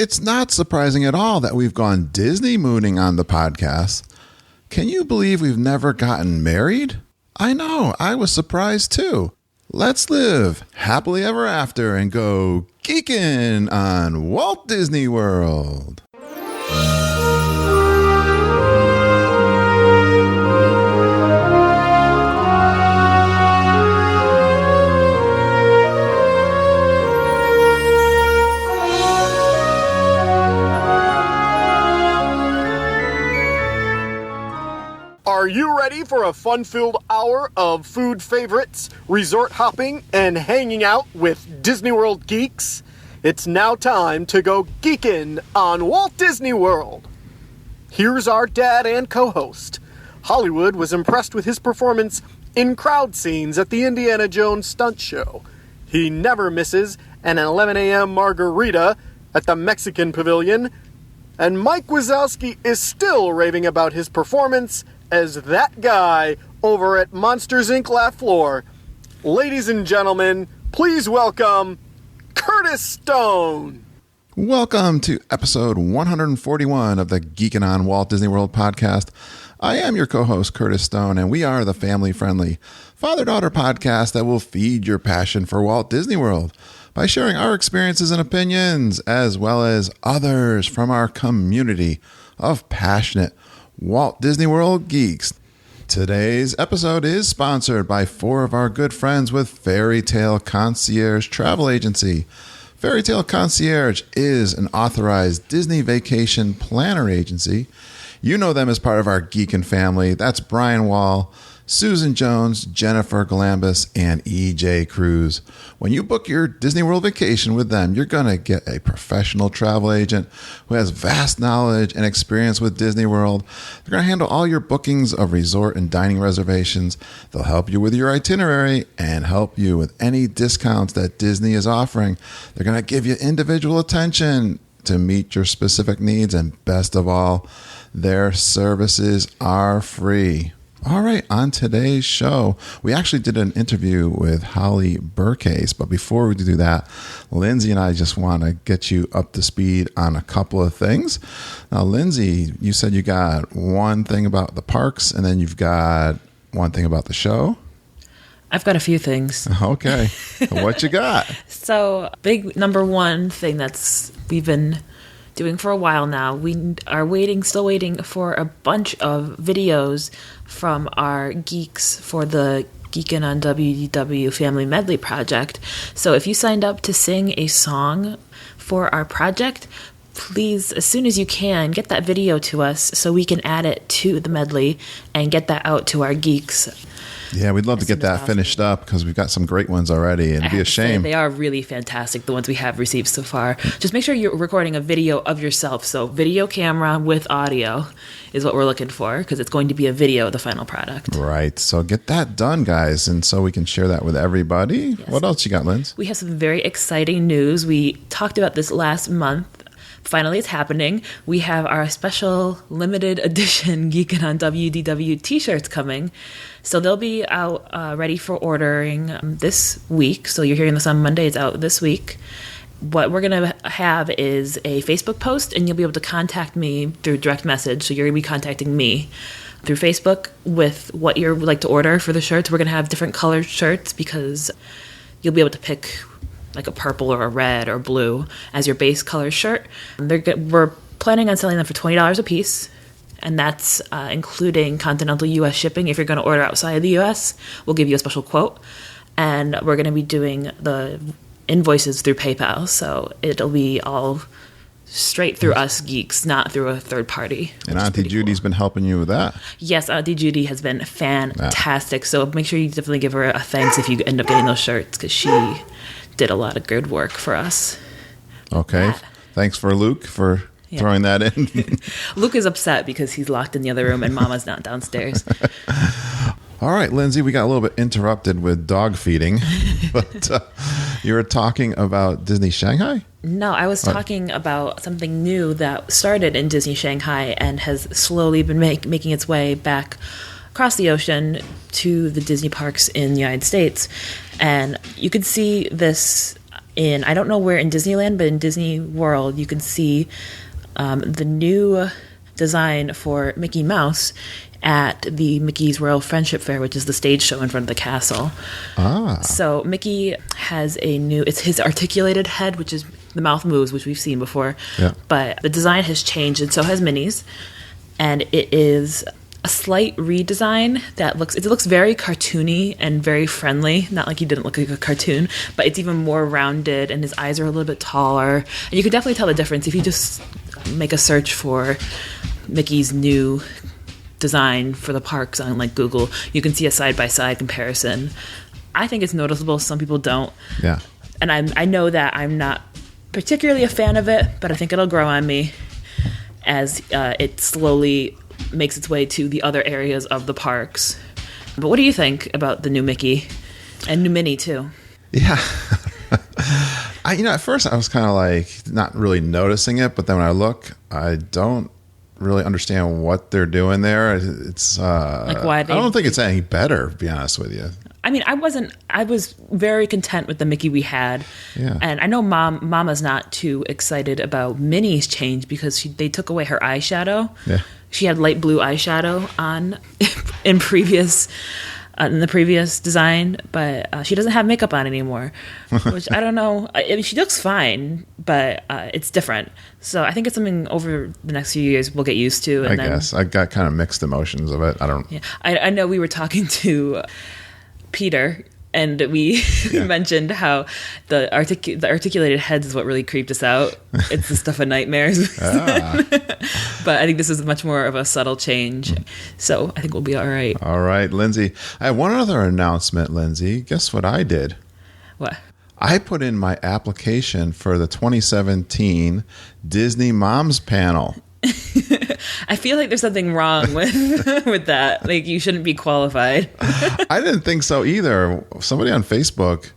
It's not surprising at all that we've gone Disney mooning on the podcast. Can you believe we've never gotten married? I know, I was surprised too. Let's live happily ever after and go Geekin on Walt Disney World. Are you ready for a fun-filled hour of food favorites, resort hopping, and hanging out with Disney World geeks? It's now time to go Geekin on Walt Disney World. Here's our dad and co-host. Hollywood was impressed with his performance in crowd scenes at the Indiana Jones stunt show. He never misses an 11 a.m. margarita at the Mexican Pavilion. And Mike Wazowski is still raving about his performance as that guy over at Monsters, Inc. Laugh Floor. Ladies and gentlemen, please welcome Curtis Stone. Welcome to episode 141 of the Geekin' on Walt Disney World podcast. I am your co-host, Curtis Stone, and we are the family-friendly father-daughter podcast that will feed your passion for Walt Disney World by sharing our experiences and opinions, as well as others from our community of passionate Walt Disney World geeks. Today's episode is sponsored by four of our good friends with Fairy Tale Concierge Travel Agency. Fairy Tale Concierge is an authorized Disney vacation planner agency. You know them as part of our Geekin family. That's Brian Wall, Susan Jones, Jennifer Galambus, and EJ Cruz. When you book your Disney World vacation with them, you're going to get a professional travel agent who has vast knowledge and experience with Disney World. They're going to handle all your bookings of resort and dining reservations. They'll help you with your itinerary and help you with any discounts that Disney is offering. They're going to give you individual attention to meet your specific needs, and best of all, their services are free. All right, on today's show, we actually did an interview with Holly Bercase, but before we do that, Lindsay and I just want to get you up to speed on a couple of things. Now, Lindsay, you said you got one thing about the parks, and then you've got one thing about the show. I've got a few things. Okay, what you got? So, big number one thing we've been doing for a while now. We are still waiting for a bunch of videos from our geeks for the Geekin on WDW Family Medley project. So if you signed up to sing a song for our project, please, as soon as you can, get that video to us so we can add it to the medley and get that out to our geeks. Yeah, we'd love to get that finished up because we've got some great ones already, and it'd be a shame. They are really fantastic, the ones we have received so far. Just make sure you're recording a video of yourself. So video camera with audio is what we're looking for, because it's going to be a video of the final product. Right. So get that done, guys, and so we can share that with everybody. Yes. What else you got, Linz? We have some very exciting news. We talked about this last month. Finally, it's happening. We have our special limited edition Geekin on WDW t-shirts coming. So they'll be out ready for ordering this week. So you're hearing this on Monday. It's out this week. What we're going to have is a Facebook post, and you'll be able to contact me through direct message. So you're going to be contacting me through Facebook with what you'd like to order for the shirts. We're going to have different colored shirts because you'll be able to pick like a purple or a red or blue as your base color shirt. We're planning on selling them for $20 a piece, and that's including continental U.S. shipping. If you're going to order outside of the U.S., we'll give you a special quote, and we're going to be doing the invoices through PayPal, so it'll be all straight through us geeks, not through a third party. And Auntie Judy's been helping you with that. Yes, Auntie Judy has been fantastic, so make sure you definitely give her a thanks if you end up getting those shirts, because she did a lot of good work for us. Okay. Thanks for Luke for throwing that in. Luke is upset because he's locked in the other room and Mama's not downstairs. All right, Lindsay, we got a little bit interrupted with dog feeding, but you were talking about Disney Shanghai? No, I was talking about something new that started in Disney Shanghai and has slowly been making its way back across the ocean to the Disney parks in the United States. And you could see this I don't know where in Disneyland, but in Disney World, you can see the new design for Mickey Mouse at the Mickey's Royal Friendship Fair, which is the stage show in front of the castle. So Mickey has it's his articulated head, which is the mouth moves, which we've seen before. Yeah. But the design has changed, and so has Minnie's. And it is a slight redesign that looks very cartoony and very friendly. Not like he didn't look like a cartoon, but it's even more rounded, and his eyes are a little bit taller. And you can definitely tell the difference if you just make a search for Mickey's new design for the parks on like Google. You can see a side-by-side comparison. I think it's noticeable. Some people don't. Yeah. And I know that I'm not particularly a fan of it, but I think it'll grow on me as it slowly makes its way to the other areas of the parks. But what do you think about the new Mickey and new Minnie too? Yeah. At first I was kind of like not really noticing it, but then when I look, I don't really understand what they're doing there. It's like why they, I don't think it's any better, to be honest with you. I mean, I was very content with the Mickey we had. Yeah. And I know Mama's not too excited about Minnie's change because they took away her eyeshadow. Yeah. She had light blue eyeshadow on in the previous design, but she doesn't have makeup on anymore, which I don't know. I mean, she looks fine, but it's different. So I think it's something over the next few years we'll get used to. And I guess I got kind of mixed emotions of it. I don't. Yeah, I know we were talking to Peter, and we mentioned how the articulated heads is what really creeped us out. It's the stuff of nightmares. But I think this is much more of a subtle change. So I think we'll be all right. All right, Lindsay. I have one other announcement, Lindsay. Guess what I did? What? I put in my application for the 2017 Disney Moms Panel. I feel like there's something wrong with that. Like, you shouldn't be qualified. I didn't think so either. Somebody on Facebook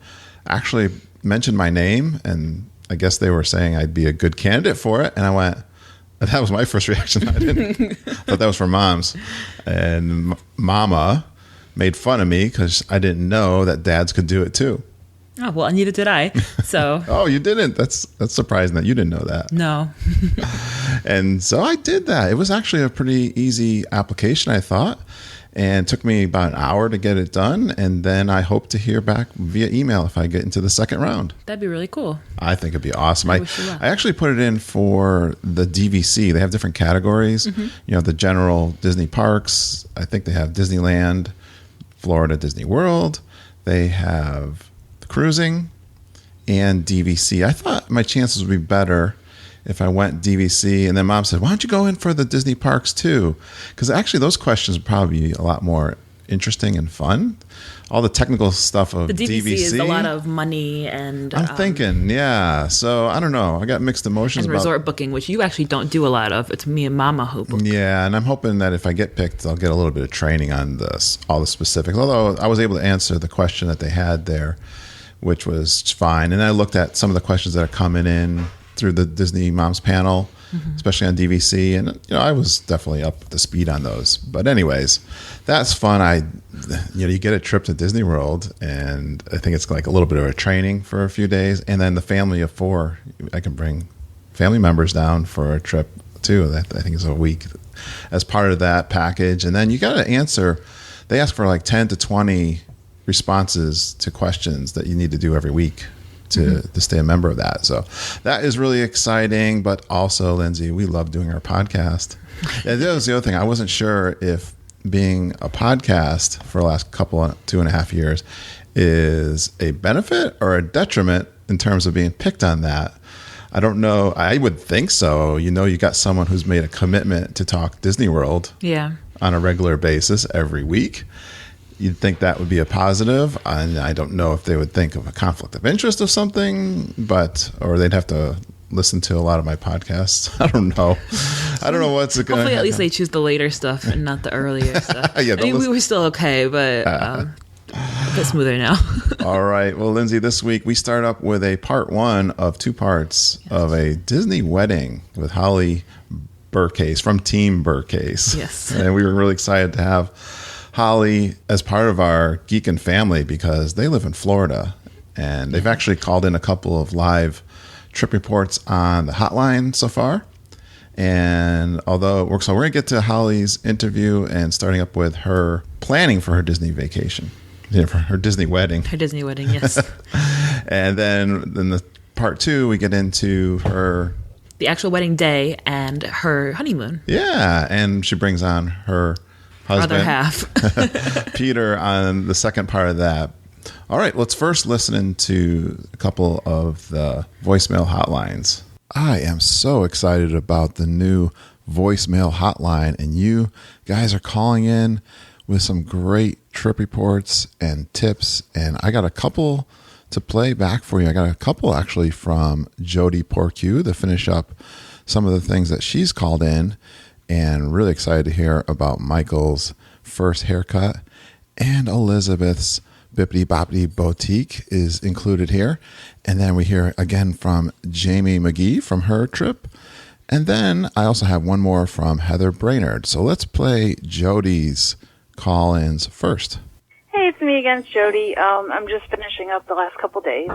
actually mentioned my name, and I guess they were saying I'd be a good candidate for it. And I went, that was my first reaction. I didn't thought that was for moms. And Mama made fun of me because I didn't know that dads could do it too. Oh, well, neither did I. So. Oh, you didn't? That's surprising that you didn't know that. No. And so I did that. It was actually a pretty easy application, I thought, and it took me about an hour to get it done. And then I hope to hear back via email if I get into the second round. That'd be really cool. I think it'd be awesome. I actually put it in for the DVC. They have different categories. Mm-hmm. You know, the general Disney parks. I think they have Disneyland, Florida Disney World. They have cruising and DVC. I thought my chances would be better if I went DVC, and then Mom said, why don't you go in for the Disney parks too? Because actually those questions would probably be a lot more interesting and fun. All the technical stuff of the DVC is a lot of money and I'm thinking, yeah. So I don't know. I got mixed emotions and about resort booking, which you actually don't do a lot of. It's me and Mama who book. Yeah, and I'm hoping that if I get picked, I'll get a little bit of training on all the specifics. Although I was able to answer the question that they had there, which was fine. And I looked at some of the questions that are coming in through the Disney Moms Panel, especially on DVC, and I was definitely up to speed on those. But anyways, that's fun. You get a trip to Disney World, and I think it's like a little bit of a training for a few days, and then the family of 4, I can bring family members down for a trip too. That I think is a week as part of that package, and then you got to answer. They ask for like 10 to 20 responses to questions that you need to do every week to stay a member of that. So that is really exciting. But also, Lindsay, we love doing our podcast. And that was the other thing. I wasn't sure if being a podcast for the last 2.5 years is a benefit or a detriment in terms of being picked on that. I don't know. I would think so. You got someone who's made a commitment to talk Disney World on a regular basis every week. You'd think that would be a positive, and I don't know if they would think of a conflict of interest of something, or they'd have to listen to a lot of my podcasts. I don't know. I don't know what's going to Hopefully, at least they choose the later stuff and not the earlier stuff. Yeah, we were still okay, but a bit smoother now. All right. Well, Lindsay, this week we start up with a part 1 of 2 parts of a Disney wedding with Holly Bercase from Team Bercase. Yes. And we were really excited to have Holly as part of our Geekin family because they live in Florida, And they've actually called in a couple of live trip reports on the hotline so far. And although it works, so we're going to get to Holly's interview and starting up with her planning for her Disney vacation, for her Disney wedding. Her Disney wedding, yes. And then the part 2, we get into the actual wedding day and her honeymoon. Yeah, and she brings on her husband, other half, Peter, on the second part of that. All right, let's first listen into a couple of the voicemail hotlines. I am so excited about the new voicemail hotline, and you guys are calling in with some great trip reports and tips, and I got a couple to play back for you. I got a couple actually from Jody Porcue to finish up some of the things that she's called in, and really excited to hear about Michael's first haircut, and Elizabeth's Bippity Boppity Boutique is included here. And then we hear again from Jamie McGee from her trip. And then I also have one more from Heather Brainerd. So let's play Jody's call-ins first. Hey, it's me again, it's Jody. I'm just finishing up the last couple days.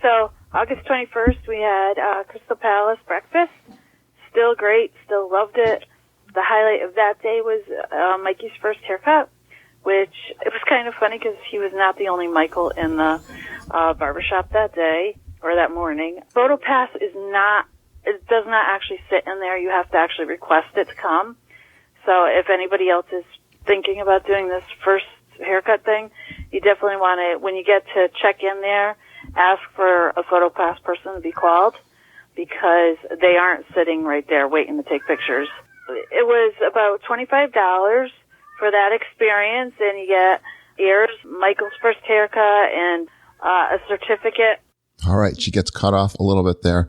So August 21st, we had Crystal Palace breakfast. Still great, still loved it. The highlight of that day was Mikey's first haircut, which it was kind of funny because he was not the only Michael in the barbershop that day or that morning. PhotoPass it does not actually sit in there. You have to actually request it to come. So if anybody else is thinking about doing this first haircut thing, you definitely want to, when you get to check in there, ask for a PhotoPass person to be called, because they aren't sitting right there waiting to take pictures. It was about $25 for that experience, and you get ears, Michael's first haircut, and a certificate. All right, she gets cut off a little bit there,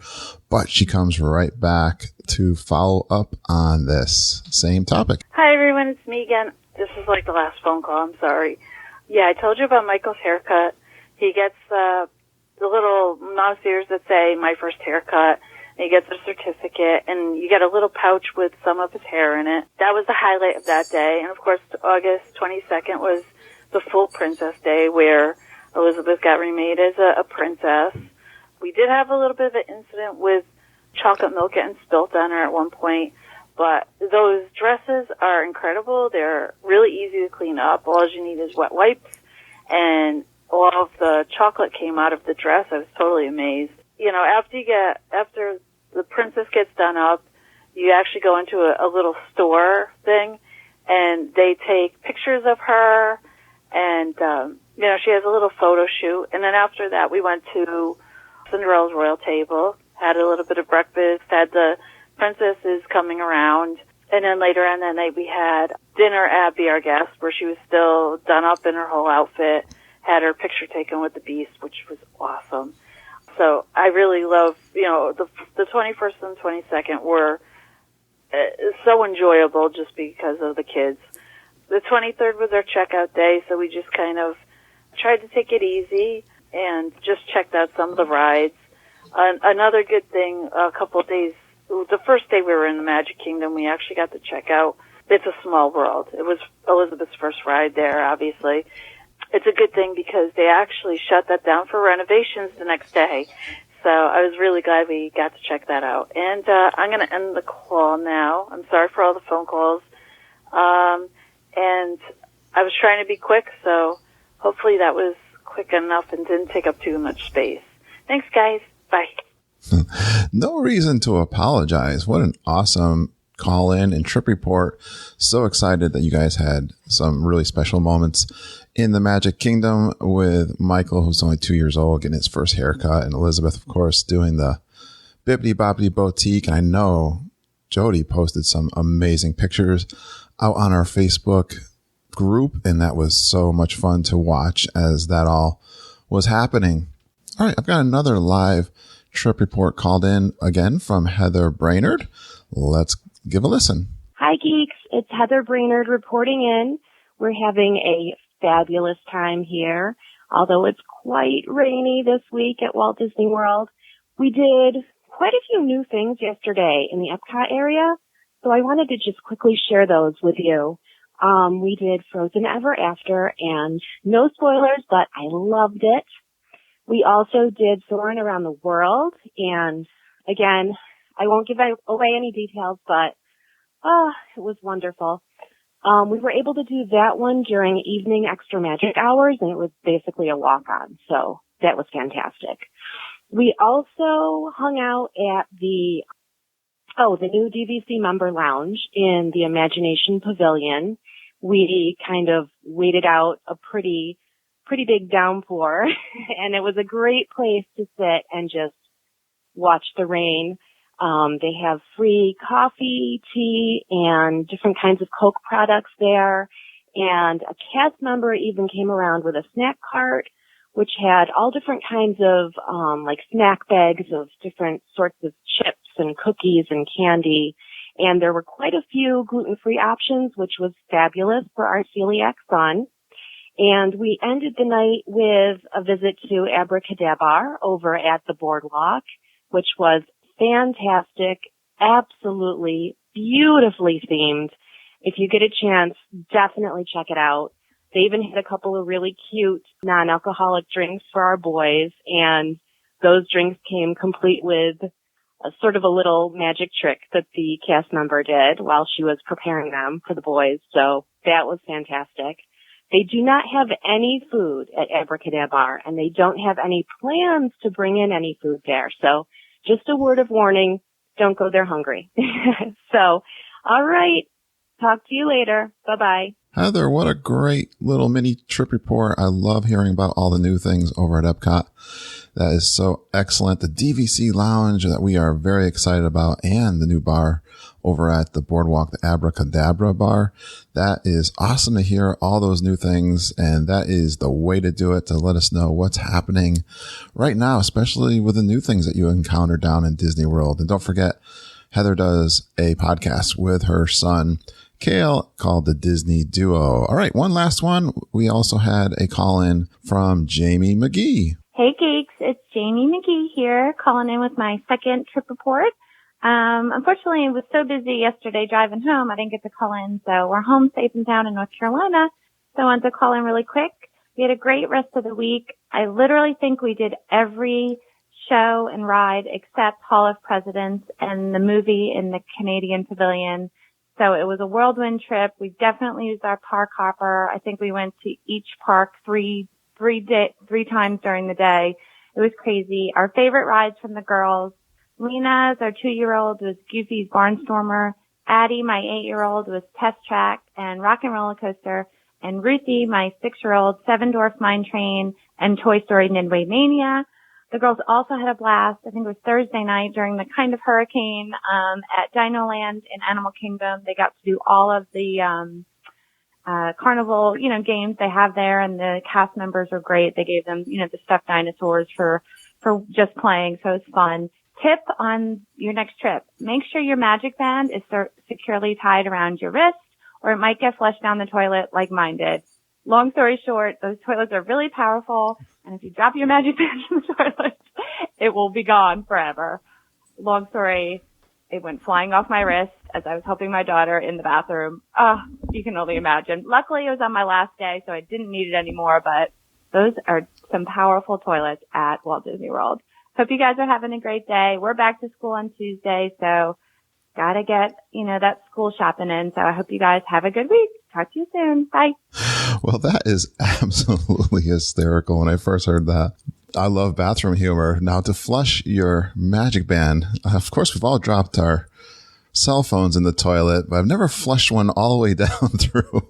but she comes right back to follow up on this same topic. Hi, everyone. It's me again. This is like the last phone call. I'm sorry. Yeah, I told you about Michael's haircut. He gets the little mouse ears that say, my first haircut. He gets a certificate, and you get a little pouch with some of his hair in it. That was the highlight of that day. And, of course, August 22nd was the full Princess Day, where Elizabeth got remade as a princess. We did have a little bit of an incident with chocolate milk getting spilt on her at one point, but those dresses are incredible. They're really easy to clean up. All you need is wet wipes, and all of the chocolate came out of the dress. I was totally amazed. You know, after the princess gets done up, you actually go into a little store thing, and they take pictures of her, and, you know, she has a little photo shoot. And then after that, we went to Cinderella's royal table, had a little bit of breakfast, had the princesses coming around. And then later on that night, we had dinner at Be Our Guest, where she was still done up in her whole outfit, had her picture taken with the Beast, which was awesome. So I really love, you know, the 21st and 22nd were so enjoyable just because of the kids. The 23rd was our checkout day, so we just kind of tried to take it easy and just checked out some of the rides. Another good thing, a couple of days, the first day we were in the Magic Kingdom, we actually got to check out It's a Small World. It was Elizabeth's first ride there, obviously. It's a good thing because they actually shut that down for renovations the next day. So I was really glad we got to check that out. And I'm going to end the call now. I'm sorry for all the phone calls. And I was trying to be quick, so hopefully that was quick enough and didn't take up too much space. Thanks, guys. Bye. No reason to apologize. What an awesome call in and trip report. So excited that you guys had some really special moments in the Magic Kingdom with Michael, who's only 2 years old, getting his first haircut, and Elizabeth, of course, doing the Bippity Boppity Boutique. And I know Jody posted some amazing pictures out on our Facebook group, and that was so much fun to watch as that all was happening. All right, I've got another live trip report called in again from Heather Brainerd. Let's give a listen. Hi, geeks. It's Heather Brainerd reporting in. We're having a fabulous time here, although it's quite rainy this week at Walt Disney World. We did quite a few new things yesterday in the Epcot area, so I wanted to just quickly share those with you. We did Frozen Ever After, and no spoilers, but I loved it. We also did Soarin' Around the World, and again, I won't give away any details, but it was wonderful. We were able to do that one during evening extra magic hours, and it was basically a walk-on, so that was fantastic. We also hung out at the new DVC member lounge in the Imagination Pavilion. We kind of waited out a pretty big downpour, and it was a great place to sit and just watch the rain. They have free coffee, tea, and different kinds of Coke products there. And a cast member even came around with a snack cart, which had all different kinds of, like snack bags of different sorts of chips and cookies and candy. And there were quite a few gluten-free options, which was fabulous for our celiac son. And we ended the night with a visit to Abracadabra over at the boardwalk, which was fantastic, absolutely beautifully themed. If you get a chance, definitely check it out. They even had a couple of really cute non-alcoholic drinks for our boys, and those drinks came complete with a sort of a little magic trick that the cast member did while she was preparing them for the boys. So that was fantastic. They do not have any food at Abracadabra, and they don't have any plans to bring in any food there. So just a word of warning, don't go there hungry. So, all right. Talk to you later. Bye-bye. Heather, what a great little mini trip report. I love hearing about all the new things over at Epcot. That is so excellent. The DVC lounge that we are very excited about, and the new bar over at the boardwalk, the Abracadabra bar. That is awesome to hear all those new things. And that is the way to do it, to let us know what's happening right now, especially with the new things that you encounter down in Disney World. And don't forget, Heather does a podcast with her son, Kale, called the Disney Duo. All right, one last one. We also had a call in from Jamie McGee. Hey geeks, it's Jamie McGee here, calling in with my second trip report. Unfortunately, I was so busy yesterday driving home, I didn't get to call in, so we're home safe and sound in North Carolina, so I wanted to call in really quick. We had a great rest of the week. I literally think we did every show and ride except Hall of Presidents and the movie in the Canadian Pavilion. So it was a whirlwind trip. We definitely used our park hopper. I think we went to each park three times during the day. It was crazy. Our favorite rides from the girls: Lena's, our 2-year-old, was Goofy's Barnstormer. Addie, my 8-year-old, was Test Track and Rock and Roller Coaster. And Ruthie, my 6-year-old, Seven Dwarfs Mine Train and Toy Story Midway Mania. The girls also had a blast. I think it was Thursday night during the kind of hurricane at Dino Land in Animal Kingdom. They got to do all of the carnival, games they have there, and the cast members were great. They gave them, the stuffed dinosaurs for just playing, so it's fun. Tip on your next trip: make sure your magic band is securely tied around your wrist, or it might get flushed down the toilet like mine did. Long story short, those toilets are really powerful, and if you drop your magic band in the toilet, it will be gone forever. Long story, it went flying off my wrist as I was helping my daughter in the bathroom. You can only imagine. Luckily, it was on my last day, so I didn't need it anymore, but those are some powerful toilets at Walt Disney World. Hope you guys are having a great day. We're back to school on Tuesday, so gotta get, that school shopping in. So I hope you guys have a good week. Talk to you soon. Bye. Well, that is absolutely hysterical. When I first heard that, I love bathroom humor. Now, to flush your magic band, of course, we've all dropped our cell phones in the toilet, but I've never flushed one all the way down through.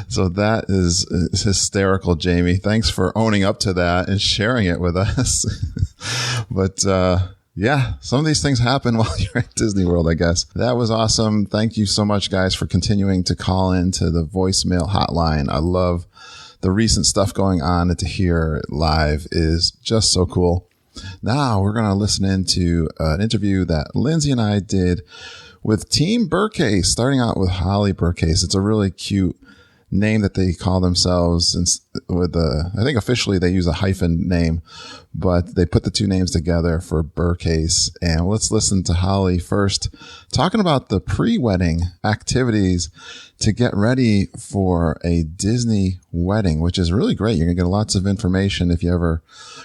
So that is hysterical, Jamie. Thanks for owning up to that and sharing it with us. But, yeah, some of these things happen while you're at Disney World, I guess. That was awesome. Thank you so much, guys, for continuing to call into the voicemail hotline. I love the recent stuff going on, and to hear it live is just so cool. Now we're going to listen into an interview that Lindsay and I did with Team Bercase, starting out with Holly Bercase. It's a really cute name that they call themselves I think officially they use a hyphen name, but they put the two names together for Bercase. And let's listen to Holly first talking about the pre-wedding activities to get ready for a Disney wedding, which is really great. You're going to get lots of information if you ever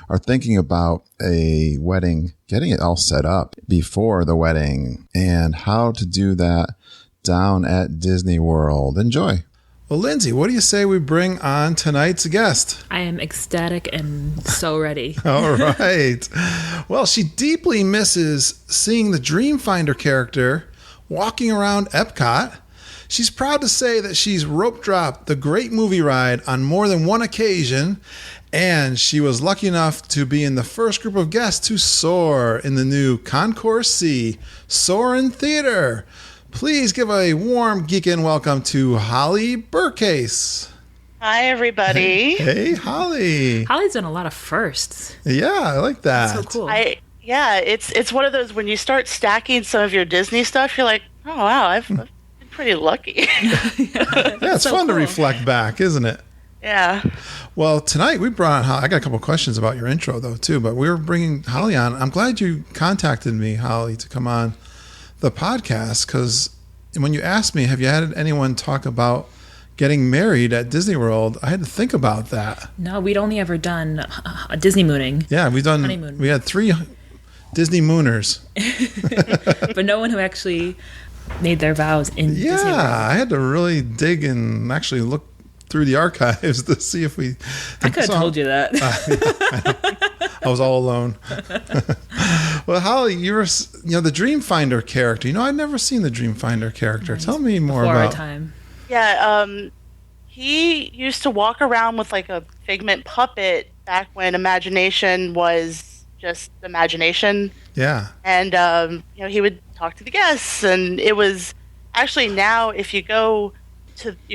are thinking about a wedding, getting it all set up before the wedding and how to do that down at Disney World. Enjoy. Well, Lindsay, what do you say we bring on tonight's guest? I am ecstatic and so ready. All right. Well, she deeply misses seeing the Dreamfinder character walking around Epcot. She's proud to say that she's rope dropped the great movie ride on more than one occasion, and she was lucky enough to be in the first group of guests to soar in the new Concourse C Soarin' Theater. Please give a warm Geekin welcome to Holly Bercase. Hi, everybody. Hey, Holly. Holly's done a lot of firsts. Yeah, I like that. That's so cool. It's one of those when you start stacking some of your Disney stuff, you're like, oh, wow, I've been pretty lucky. Yeah, it's so fun to cool. reflect back, isn't it? Yeah. Well, tonight we brought on Holly. I got a couple of questions about your intro, though, too, but we were bringing Holly on. I'm glad you contacted me, Holly, to come on the podcast, because when you asked me, have you had anyone talk about getting married at Disney World, I had to think about that. No, we'd only ever done Disney mooning. Yeah, Honeymoon. We had 3 Disney mooners. But no one who actually made their vows in Disney World. Yeah, I had to really dig and actually look through the archives to see if we... I could have told you that. I was all alone. Well, Holly, you were, the Dreamfinder character. I'd never seen the Dreamfinder character. Tell me more Before about... our time. Yeah, he used to walk around with like a Figment puppet back when imagination was just imagination. Yeah. And, he would talk to the guests, and it was actually now if you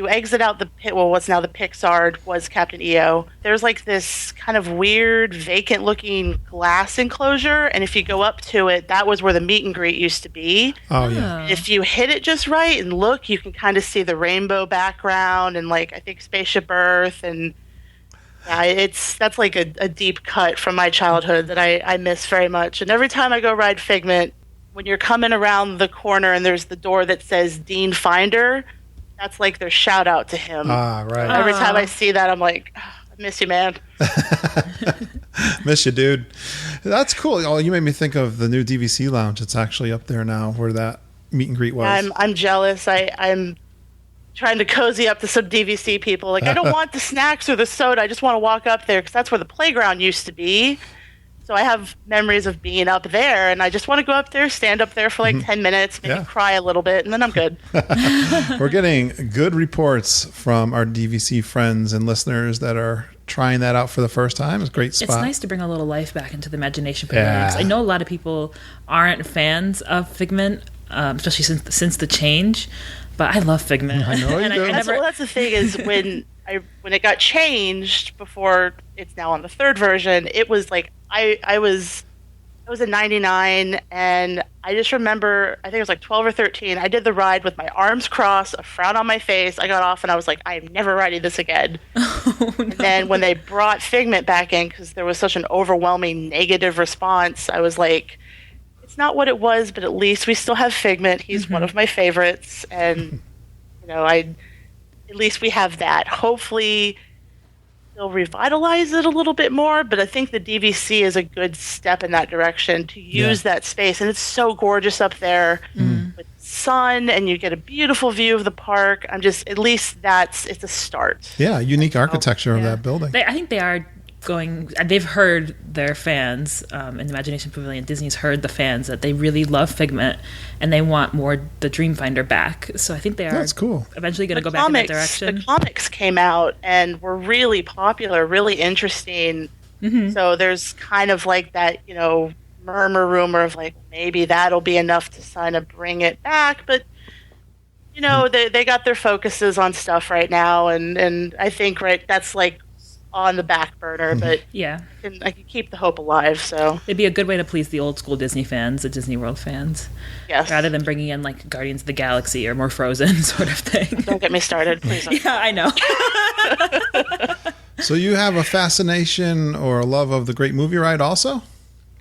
exit out the pit, well, what's now the Pixar was Captain EO. There's like this kind of weird, vacant-looking glass enclosure, and if you go up to it, that was where the meet and greet used to be. Oh, yeah. If you hit it just right and look, you can kind of see the rainbow background and like I think Spaceship Earth, and yeah, that's like a deep cut from my childhood that I miss very much. And every time I go ride Figment, when you're coming around the corner and there's the door that says Dean Finder, that's like their shout out to him. Ah, right. Every time I see that, I'm like, oh, I miss you, man. Miss you, dude. That's cool. Oh, you made me think of the new DVC lounge. It's actually up there now where that meet and greet was. I'm jealous. I'm trying to cozy up to some DVC people. Like, I don't want the snacks or the soda. I just want to walk up there because that's where the playground used to be. So I have memories of being up there, and I just want to go up there, stand up there for like 10 minutes, maybe cry a little bit, and then I'm good. We're getting good reports from our DVC friends and listeners that are trying that out for the first time. It's a great spot. It's nice to bring a little life back into the Imagination Pavilion. I know a lot of people aren't fans of Figment, especially since the change, but I love Figment. I know you do. That's the thing is when it got changed before it's now on the third version, it was like I was in 99, and I just remember, I think it was like 12 or 13, I did the ride with my arms crossed, a frown on my face. I got off and I was like, I am never riding this again. Oh, no. And then when they brought Figment back in, because there was such an overwhelming negative response, I was like, it's not what it was, but at least we still have Figment. He's one of my favorites, and at least we have that. Hopefully they'll revitalize it a little bit more, but I think the DVC is a good step in that direction to use that space. And it's so gorgeous up there with sun, and you get a beautiful view of the park. At least it's a start. Yeah, unique architecture of that building. I think they are they've heard their fans in the Imagination Pavilion. Disney's heard the fans that they really love Figment and they want more the Dreamfinder back. So I think they are That's cool. eventually going to go back in that direction. The comics came out and were really popular, really interesting. Mm-hmm. So there's kind of like that, rumor of like maybe that'll be enough to kind of bring it back. But they got their focuses on stuff right now, and I think that's like on the back burner, but Yeah. I can keep the hope alive. So It'd be a good way to please the old school Disney fans, the Disney World fans, yes, rather than bringing in like Guardians of the Galaxy or more Frozen sort of thing. don't get me started, please. Yeah, I know. So you have a fascination or a love of the Great Movie Ride also?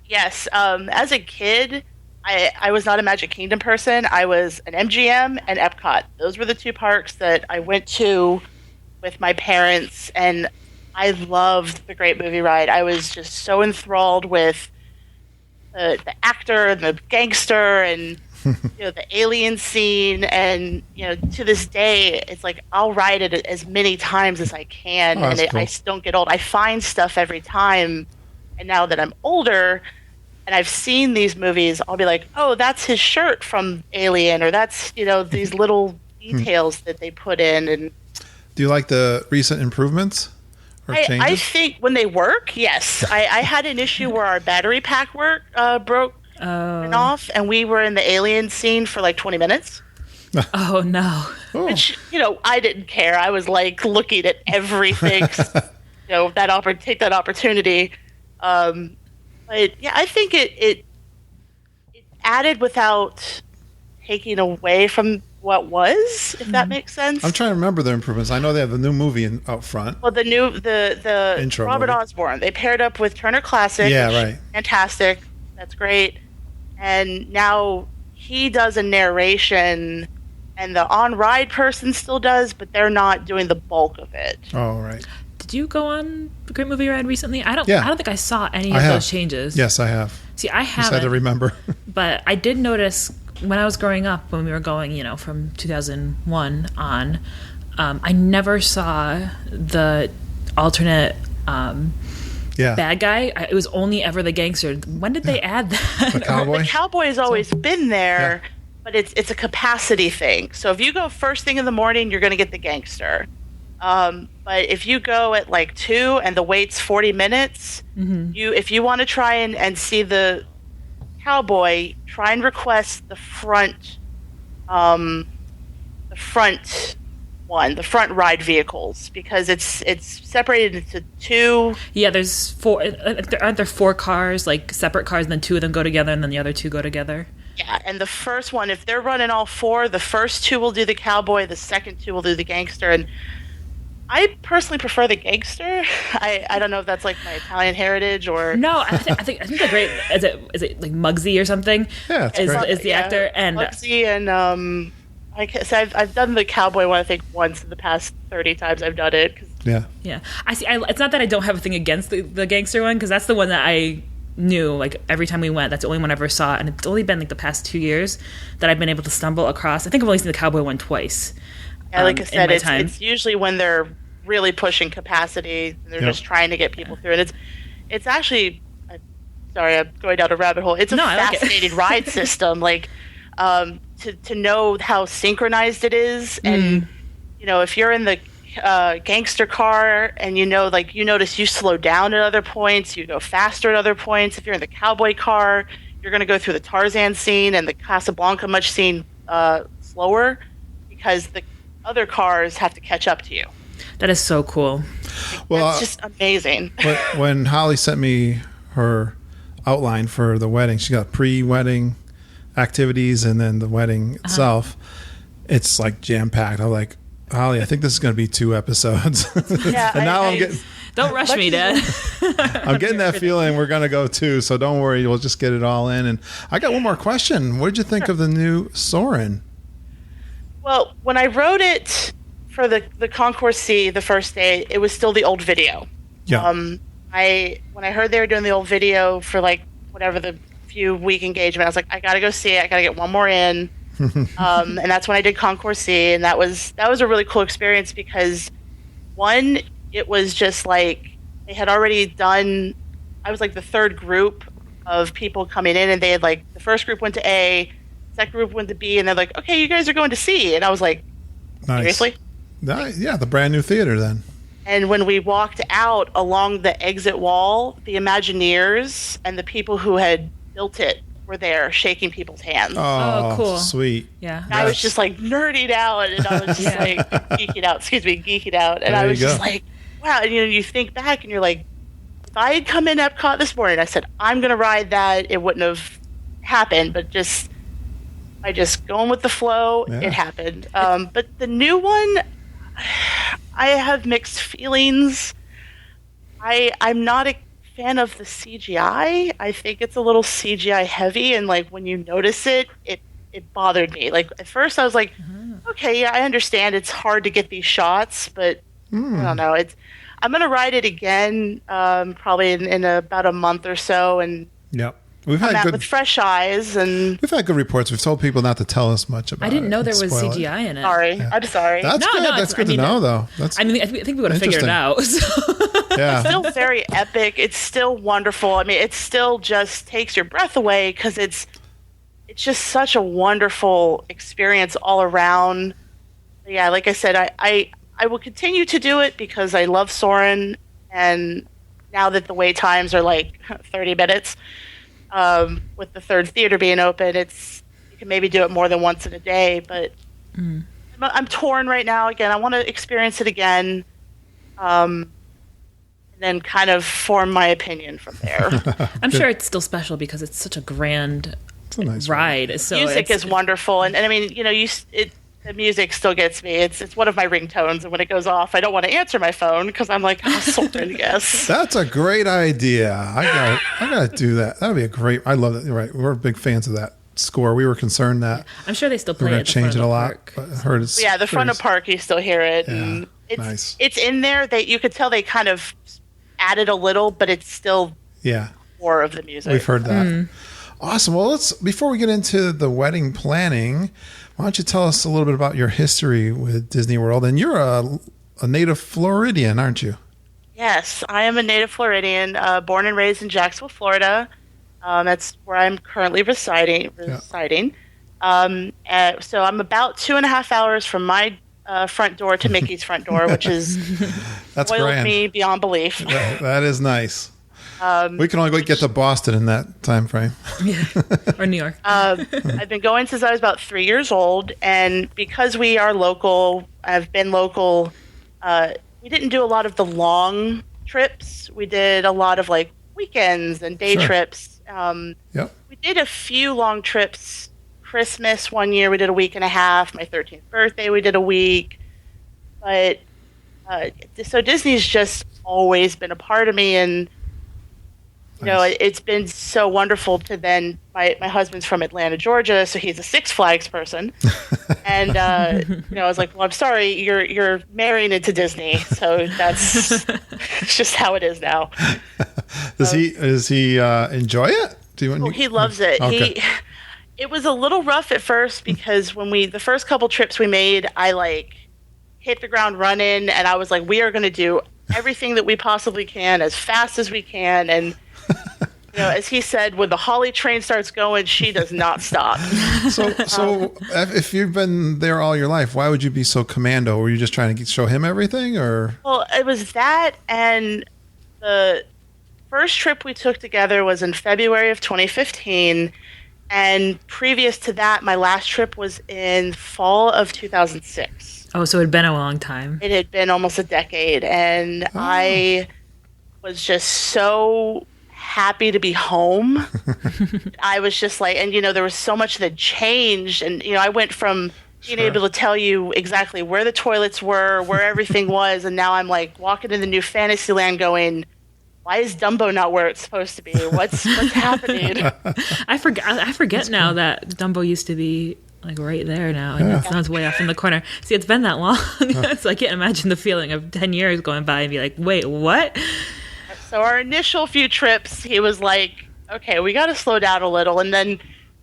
Yes. As a kid, I was not a Magic Kingdom person. I was an MGM and Epcot. Those were the two parks that I went to with my parents, and I loved the Great Movie Ride. I was just so enthralled with the actor and the gangster and the alien scene. And to this day, it's like I'll ride it as many times as I can, and cool. I don't get old. I find stuff every time, and now that I'm older and I've seen these movies, I'll be like, oh, that's his shirt from Alien, or that's these little details that they put in. And Do you like the recent improvements or changes? I think when they work, yes. I had an issue where our battery pack broke off, and we were in the alien scene for like 20 minutes. Oh no. Which, I didn't care. I was like looking at everything, take that opportunity. But yeah, I think it added without taking away from what was, if that makes sense. I'm trying to remember the improvements. I know they have the new movie out front. Well, the Intro Robert movie. Osborne, they paired up with Turner Classic. Yeah, which, right. Fantastic. That's great. And now he does a narration, and the on-ride person still does, but they're not doing the bulk of it. Oh, right. Did you go on the Great Movie Ride recently? I don't think I saw any I of have. those changes. Yes, I have. See, I Just had to haven't. remember. But I did notice when I was growing up, when we were going, from 2001 on, I never saw the alternate bad guy. It was only ever the gangster. When did they add that? The cowboy? The cowboy has always been there, but it's a capacity thing. So if you go first thing in the morning, you're going to get the gangster. But if you go at like 2 and the wait's 40 minutes, if you want to try and see the cowboy, try and request the front ride vehicles, because it's separated into 2. Yeah, there's 4. Aren't there 4 cars, like separate cars, and then 2 of them go together, and then the other 2 go together? Yeah, and the first one, if they're running all 4, the first 2 will do the cowboy, the second 2 will do the gangster, and I personally prefer the gangster. I don't know if that's like my Italian heritage or no. I think the great is it like Muggsy or something? Yeah, it's great. Is the actor, and Muggsy, and I guess I've done the cowboy one I think once in the past 30 times I've done it. Yeah. I see. It's not that I don't have a thing against the gangster one, because that's the one that I knew like every time we went. That's the only one I ever saw, and it's only been like the past 2 years that I've been able to stumble across. I think I've only seen the cowboy one twice. Yeah, like I said, it's usually when they're really pushing capacity and they're just trying to get people through. And it's actually, sorry, I'm going down a rabbit hole. It's a fascinating ride system. Like, to know how synchronized it is. And, if you're in the gangster car and you notice you slow down at other points, you go faster at other points. If you're in the cowboy car, you're going to go through the Tarzan scene and the Casablanca much scene slower, because the other cars have to catch up to you. That is so cool. Well, it's just amazing. When Holly sent me her outline for the wedding, she got pre-wedding activities and then the wedding itself. It's like jam-packed. I'm like, Holly, I think this is going to be 2 episodes. Yeah, and now I'm getting... Don't rush me, Dad. I'm getting that feeling we're going to go 2, so don't worry. We'll just get it all in. And I got one more question. What did you think of the new Soarin'? Well, when I wrote it for the Concourse C the first day, it was still the old video. Yeah. When I heard they were doing the old video for like whatever the few week engagement, I was like, I gotta go see it. I gotta get one more in. And that's when I did Concourse C, and that was a really cool experience, because one, it was just like they had already done. I was like the third group of people coming in, and they had like the first group went to A, second group went to B, and they're like, okay, you guys are going to C, and I was like, Nice. seriously? Yeah, the brand new theater then. And when we walked out along the exit wall, the Imagineers and the people who had built it were there shaking people's hands. Oh, cool. Sweet. Yeah. And I was just like nerdied out, and I was just like geeking out. And There I was you just go. like, wow, and, you think back and you're like, if I had come in Epcot this morning, I said, I'm going to ride that, it wouldn't have happened, but I just going with the flow, it happened. But the new one, I have mixed feelings. I'm not a fan of the CGI. I think it's a little CGI heavy, and like when you notice it bothered me. Like at first I was like, okay, yeah, I understand it's hard to get these shots, but I don't know. I'm gonna ride it again, probably in about a month or so, and we've had with fresh eyes, and we've had good reports. We've told people not to tell us much about it. I didn't know there was spoil CGI in it. Sorry, I'm sorry. That's good. That's good to know, though. I think we would have figured it out. Yeah. It's still very epic. It's still wonderful. I mean, it still just takes your breath away because it's just such a wonderful experience all around. Yeah, like I said, I will continue to do it because I love Soarin', and now that the wait times are like 30 minutes, with the third theater being open, you can maybe do it more than once in a day. But I'm torn right now. Again, I want to experience it again, and then kind of form my opinion from there. I'm sure it's still special because it's such a grand ride. So music is wonderful, and I mean, the music still gets me. It's one of my ringtones, and when it goes off, I don't want to answer my phone because I'm like, Soarin', yes. That's a great idea. I gotta do that. That would be a great. I love it. You're right. We're big fans of that score. We were concerned that I'm sure they still play we're gonna it. Change it a lot. But I heard it's the front of park. You still hear it. Yeah, and it's nice. It's in there. You could tell they kind of added a little, but it's still more of the music. We've heard that. Awesome. Well, before we get into the wedding planning, why don't you tell us a little bit about your history with Disney World? And you're a native Floridian, aren't you? Yes, I am a native Floridian, born and raised in Jacksonville, Florida. That's where I'm currently residing. So I'm about 2.5 hours from my front door to Mickey's front door, which is that's spoiled grand. me beyond belief. That is nice. We can only get to Boston in that time frame. Or New York. I've been going since I was about 3 years old, and because we are local, I've been local. We didn't do a lot of the long trips. We did a lot of like weekends and day trips. We did a few long trips. Christmas one year we did a week and a half. My 13th birthday we did a week. But so Disney's just always been a part of me, and it's been so wonderful to then. My husband's from Atlanta, Georgia, so he's a Six Flags person, and I was like, "Well, I'm sorry, you're marrying into Disney, so that's just how it is now." Does he enjoy it? He loves it. Okay. It was a little rough at first because when the first couple trips we made, I like hit the ground running, and I was like, "We are going to do everything that we possibly can as fast as we can," and as he said, when the Holly train starts going, she does not stop. So if you've been there all your life, why would you be so commando? Were you just trying to show him everything, or? Well, it was that, and the first trip we took together was in February of 2015, and previous to that, my last trip was in fall of 2006. Oh, so it had been a long time. It had been almost a decade, and I was just so happy to be home. I was just like, and there was so much that changed, and I went from being able to tell you exactly where the toilets were, where everything was, and now I'm like walking in the new Fantasyland going, why is Dumbo not where it's supposed to be? What's happening? I forget now that Dumbo used to be like right there now, and it sounds way off in the corner. See, it's been that long, so I can't imagine the feeling of 10 years going by and be like, wait, what? So our initial few trips, he was like, okay, we got to slow down a little. And then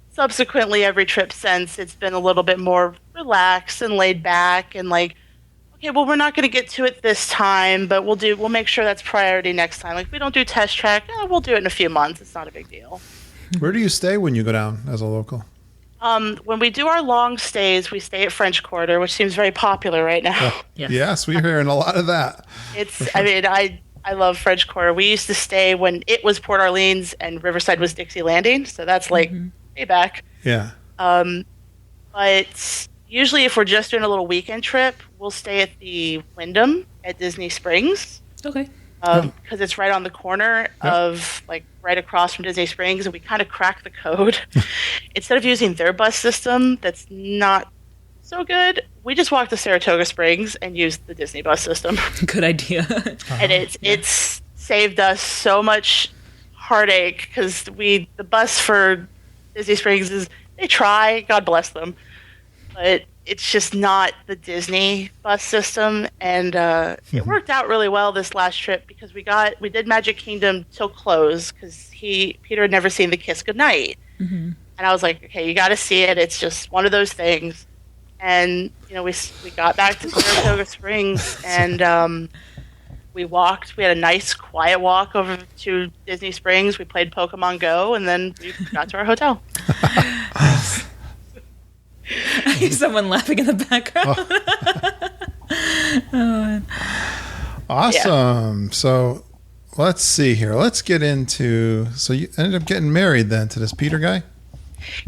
subsequently every trip since, it's been a little bit more relaxed and laid back and like, okay, well, we're not going to get to it this time, but we'll make sure that's priority next time. Like, we don't do test track. We'll do it in a few months. It's not a big deal. Where do you stay when you go down as a local? When we do our long stays, we stay at French Quarter, which seems very popular right now. Yes, we're hearing a lot of that. I love French Quarter. We used to stay when it was Port Orleans and Riverside was Dixie Landing, so that's like way back. Yeah. But usually if we're just doing a little weekend trip, we'll stay at the Wyndham at Disney Springs. Okay. Because it's right on the corner of, like, right across from Disney Springs, and we kind of cracked the code. Instead of using their bus system that's not so good, we just walked to Saratoga Springs and used the Disney bus system. Good idea. And it's saved us so much heartache, because the bus for Disney Springs they try, God bless them, but it's just not the Disney bus system. And it worked out really well this last trip, because we did Magic Kingdom till close, because Peter had never seen the Kiss Goodnight. Mm-hmm. And I was like, okay, you got to see it. It's just one of those things. And we got back to Saratoga Springs, and we walked. We had a nice quiet walk over to Disney Springs. We played Pokemon Go, and then we got to our hotel. I hear someone laughing in the background. Oh. Awesome. Yeah. So let's see here. Let's get into. So you ended up getting married then to this Peter guy?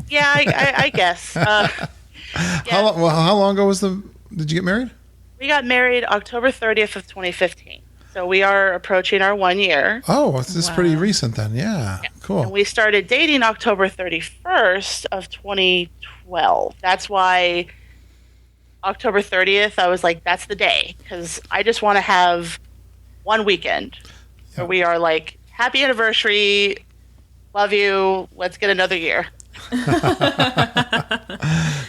Yeah, I guess. Yeah. How long ago did you get married? We got married October 30th of 2015. So we are approaching our 1 year. Oh, this is pretty recent then. Yeah. Cool. And we started dating October 31st of 2012. That's why October 30th, I was like, that's the day. Because I just want to have one weekend where we are like, happy anniversary, love you, let's get another year.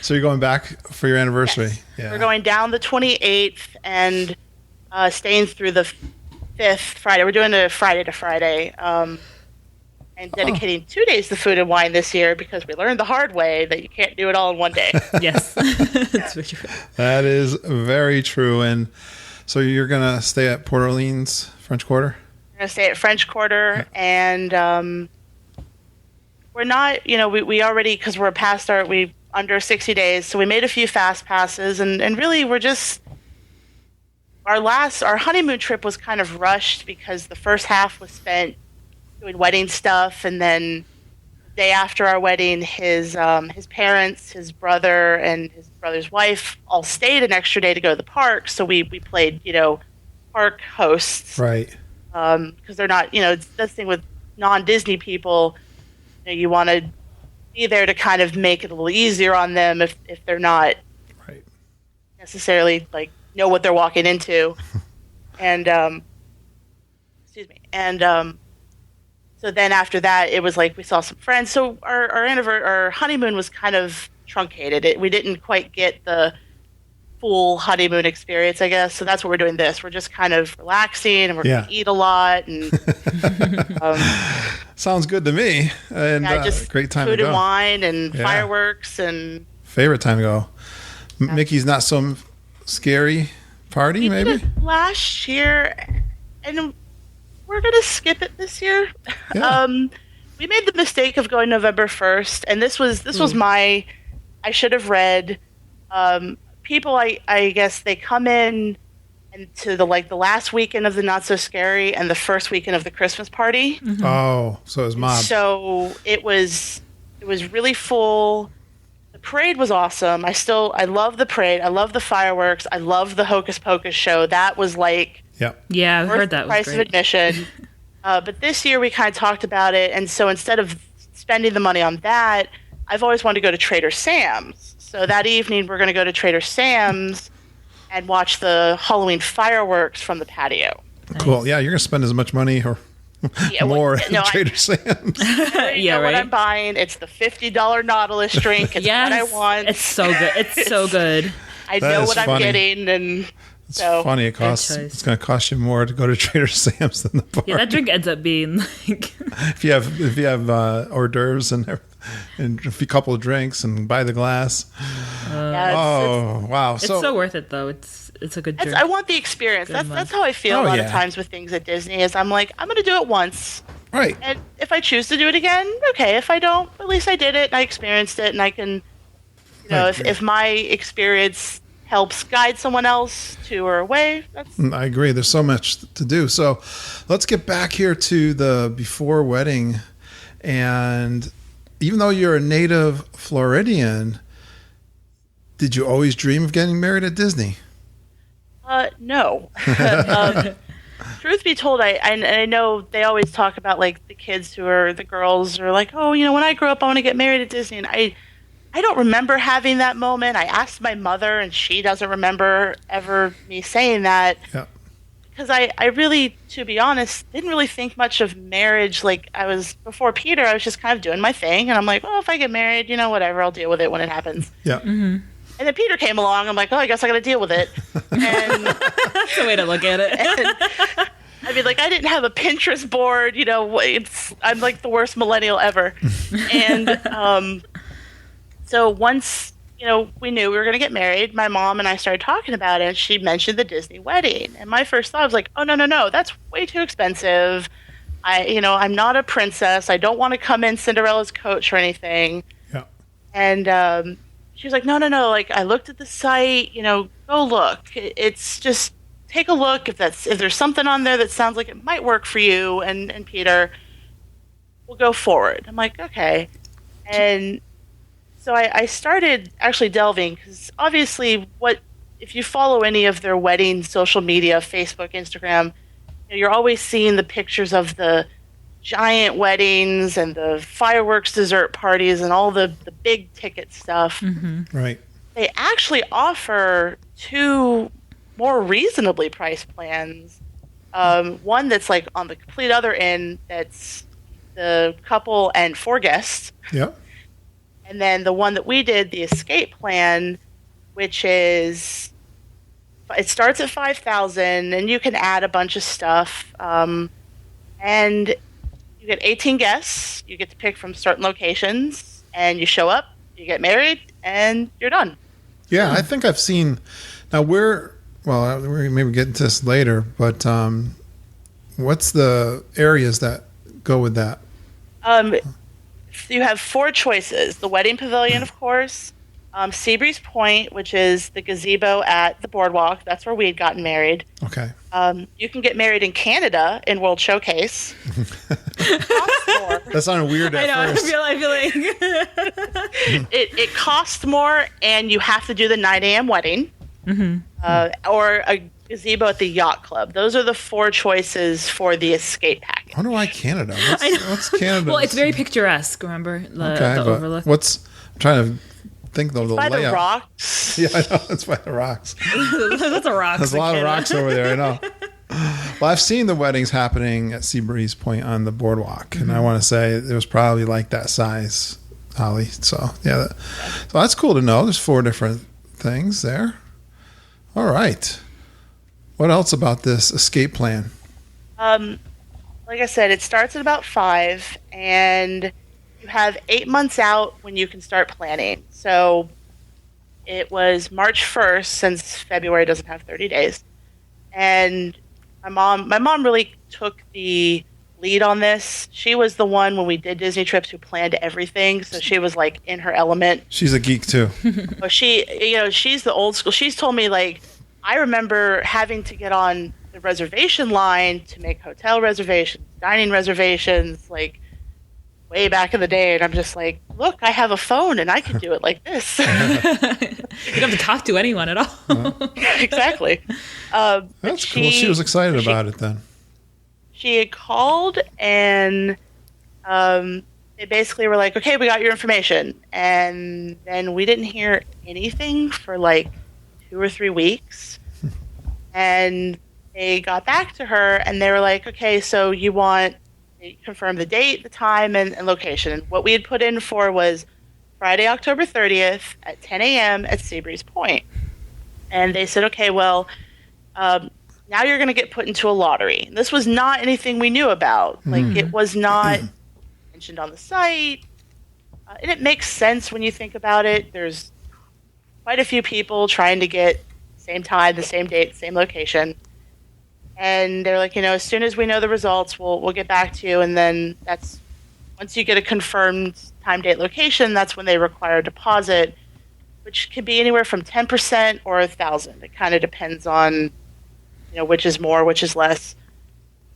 So you're going back for your anniversary? Yes. Yeah. We're going down the 28th and staying through the 5th Friday. We're doing a Friday to Friday, and dedicating 2 days to food and wine this year, because we learned the hard way that you can't do it all in one day. Yes. That is very true. And so you're going to stay at Port Orleans, French Quarter? We're going to stay at French Quarter, and we're not, we already, because we're past we under 60 days, so we made a few fast passes, and really we're just, our honeymoon trip was kind of rushed, because the first half was spent doing wedding stuff, and then the day after our wedding, his parents, his brother, and his brother's wife all stayed an extra day to go to the park, so we played, park hosts. Right. Because they're not, it's the thing with non-Disney people, you want to be there to kind of make it a little easier on them if they're not necessarily like know what they're walking into. And excuse me. And so then after that, it was like we saw some friends. So our honeymoon was kind of truncated. We didn't quite get the full honeymoon experience, I guess. So that's what we're doing this. We're just kind of relaxing, and we're going to eat a lot. And sounds good to me. And just great time to go. Food and wine and fireworks and favorite time to go. Mickey's Not So Scary Party, maybe? Did it last year, and we're going to skip it this year. Yeah. We made the mistake of going November 1st, and this was I should have read. People, I guess they come in to the last weekend of the Not So Scary and the first weekend of the Christmas party. Mm-hmm. Oh, so it was mob. So it was really full. The parade was awesome. I love the parade. I love the fireworks. I love the Hocus Pocus show. That was like yeah, I've heard that was price great. of admission. But this year we kind of talked about it, and so instead of spending the money on that, I've always wanted to go to Trader Sam's. So that evening, we're going to go to Trader Sam's and watch the Halloween fireworks from the patio. Nice. Cool. Yeah, you're going to spend as much money or more at Trader Sam's. What I'm buying. It's the $50 Nautilus drink. It's what I want. It's so good. It's so good. I know what I'm getting, and it's funny. It's going to cost you more to go to Trader Sam's than the party. Yeah, that drink ends up being like if you have hors d'oeuvres and a couple of drinks and buy the glass. Wow! It's so worth it though. It's a good drink. I want the experience. That's how I feel a lot of times with things at Disney. Is I'm like, I'm going to do it once, right? And if I choose to do it again, okay. If I don't, at least I did it and I experienced it, and I can, if my experience helps guide someone else to or away. I agree. There's so much to do. So let's get back here to the before wedding. And even though you're a native Floridian, did you always dream of getting married at Disney? No. truth be told, I know they always talk about like the kids who are the girls are like, oh, when I grow up, I want to get married at Disney. And I don't remember having that moment. I asked my mother, and she doesn't remember ever me saying that. Yeah. Because I really, to be honest, didn't really think much of marriage. Like, before Peter, I was just kind of doing my thing. And I'm like, oh, if I get married, whatever, I'll deal with it when it happens. Yeah. Mm-hmm. And then Peter came along. I'm like, oh, I guess I got to deal with it. And That's the way to look at it. and, I mean, like, I didn't have a Pinterest board. I'm like the worst millennial ever. And so once, we knew we were going to get married, my mom and I started talking about it, and she mentioned the Disney wedding. And my first thought was like, oh, no, that's way too expensive. I'm not a princess. I don't want to come in Cinderella's coach or anything. Yeah. And she was like, no, like, I looked at the site, go look. It's just take a look. If there's something on there that sounds like it might work for you and Peter, we'll go forward. I'm like, okay. And so I started actually delving, because obviously if you follow any of their wedding social media, Facebook, Instagram, you're always seeing the pictures of the giant weddings and the fireworks dessert parties and all the big ticket stuff. Mm-hmm. Right. They actually offer 2 more reasonably priced plans. One that's like on the complete other end, that's the couple and 4 guests. Yeah. And then the one that we did, the escape plan, which is, it starts at $5,000, and you can add a bunch of stuff. And you get 18 guests. You get to pick from certain locations, and you show up, you get married, and you're done. Yeah, I think I've seen. Now we're maybe get into this later, but what's the areas that go with that? You have 4 choices. The wedding pavilion, of course. Seabreeze Point, which is the gazebo at the boardwalk. That's where we had gotten married. Okay. You can get married in Canada in World Showcase. That sounded weird at first. I feel like It costs more, and you have to do the 9 a.m. wedding. Mm-hmm. Or a gazebo at the yacht club. Those are the 4 choices for the escape package. I wonder why Canada. I know. What's Canada? Well, it's very picturesque. Remember the overlook. I'm trying to think of the By layout. the rocks. Yeah, I know. It's by the rocks. That's a rock. There's a lot of rocks over there. I know. Well, I've seen the weddings happening at Seabreeze Point on the boardwalk, and I want to say it was probably like that size, Holly. So yeah, so that's cool to know. There's 4 different things there. All right. What else about this escape plan? Like I said, it starts at about 5, and you have 8 months out when you can start planning. So it was March 1st, since February doesn't have 30 days. And my mom really took the lead on this. She was the one, when we did Disney trips, who planned everything. So she was like in her element. She's a geek too. Well, she's the old school. She's told me, like, I remember having to get on the reservation line to make hotel reservations, dining reservations, like way back in the day. And I'm just like, look, I have a phone and I can do it like this. You don't have to talk to anyone at all. Exactly. That's cool. She was excited about it then. She had called, and they basically were like, okay, we got your information. And then we didn't hear anything for like 2 or 3 weeks. And they got back to her, and they were like, okay, so they confirmed the date, the time, and location. And what we had put in for was Friday, October 30th at 10 a.m. at Seabreeze Point. And they said, okay, well, now you're going to get put into a lottery. This was not anything we knew about. Like, it was not mentioned on the site. And it makes sense when you think about it. There's quite a few people trying to get same time, the same date, same location. And they're like, as soon as we know the results, we'll get back to you. And then once you get a confirmed time, date, location, that's when they require a deposit, which can be anywhere from 10% or 1,000. It kind of depends on, which is more, which is less.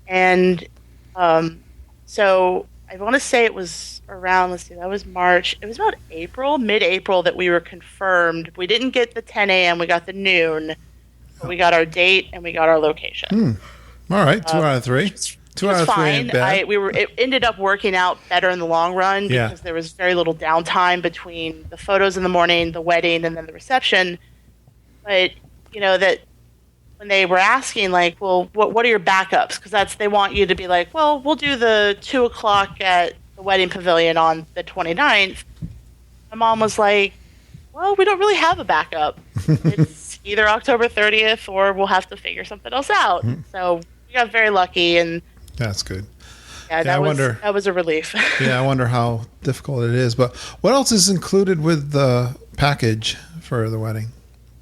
And so I want to say it was around, that was March. It was about mid-April that we were confirmed. We didn't get the 10 a.m., we got the noon. But we got our date and we got our location. All right, 2 out of 3. 2 out of 3 fine. ain't bad. It ended up working out better in the long run Yeah. because there was very little downtime between the photos in the morning, the wedding, and then the reception. But that when they were asking, like, well, what are your backups? Because they want you to be like, well, we'll do the 2:00 at the wedding pavilion on the 29th. My mom was like, well, we don't really have a backup. It's either October 30th or we'll have to figure something else out. So we got very lucky, and That's good. yeah, that was a relief. Yeah, I wonder how difficult it is. But what else is included with the package for the wedding?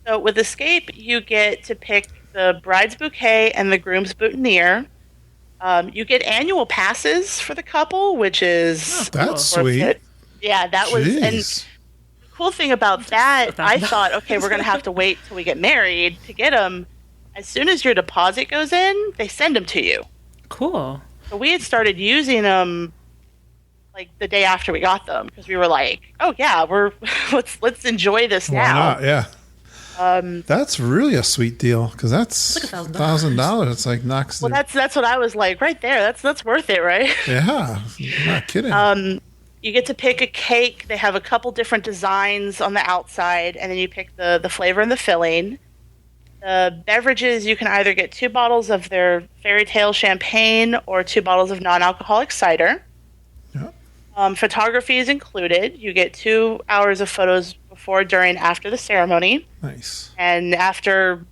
So with Escape, you get to pick the bride's bouquet and the groom's boutonniere. You get annual passes for the couple, which is That's worth sweet. it. Yeah, that was. And Jeez. the cool thing about that, I thought, okay, we're going to have to wait till we get married to get them. As soon as your deposit goes in, they send them to you. Cool. So we had started using them like the day after we got them because we were like, oh yeah, let's enjoy this Why now. not? Yeah. That's really a sweet deal because that's It's like $1,000. It's like knocks. Well, that's what I was like right there. That's worth it, right? Yeah, you're not kidding. You get to pick a cake. They have a couple different designs on the outside, and then you pick the flavor and the filling. The beverages, you can either get 2 bottles of their fairy tale champagne or 2 bottles of non-alcoholic cider. Yeah. Photography is included. You get 2 hours of photos before, during, after the ceremony. Nice. And after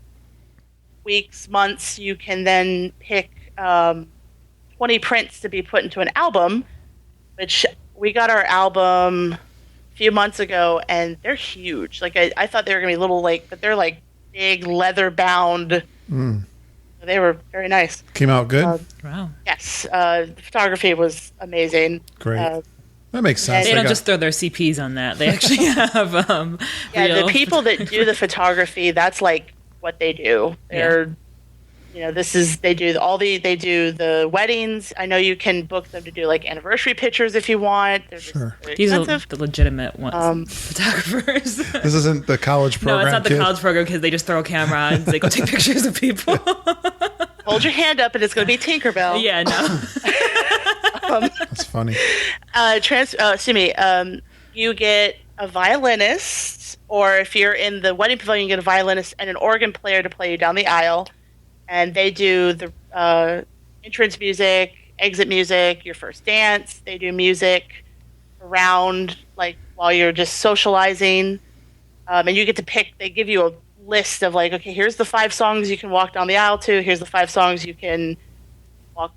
weeks, months, you can then pick 20 prints to be put into an album, which we got our album a few months ago, and they're huge. Like, I thought they were going to be little, but they're like big leather-bound. They were very nice. Came out good? Wow. Yes. The photography was amazing. Great. That makes sense. They don't just throw their CPs on that. They actually have Yeah, real the people that do the photography, that's like what they do. They're, they do the weddings. I know you can book them to do like anniversary pictures if you want. They're Sure. Just These are expensive. the legitimate ones. Photographers. This isn't the college program. No, it's not the kid. college program because they just throw a camera and they go take pictures of people. Hold your hand up and it's going to be Tinkerbell. Yeah, no. That's funny. You get a violinist, or if you're in the wedding pavilion, you get a violinist and an organ player to play you down the aisle. And they do the entrance music, exit music, your first dance. They do music around, like, while you're just socializing. And you get to pick, they give you a list of, like, okay, here's the 5 songs you can walk down the aisle to. Here's the 5 songs you can walk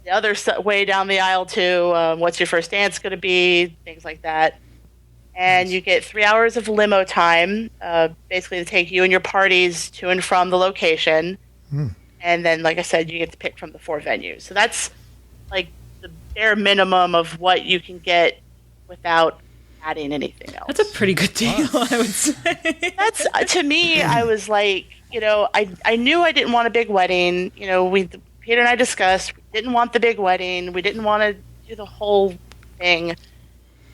the other way down the aisle to. What's your first dance going to be? Things like that. And you get 3 hours of limo time, basically to take you and your parties to and from the location. And then, like I said, you get to pick from the 4 venues. So that's like the bare minimum of what you can get without adding anything else. That's a pretty good deal, I would say. That's to me, I was like, I knew I didn't want a big wedding. Peter and I discussed, we didn't want the big wedding. We didn't want to do the whole thing.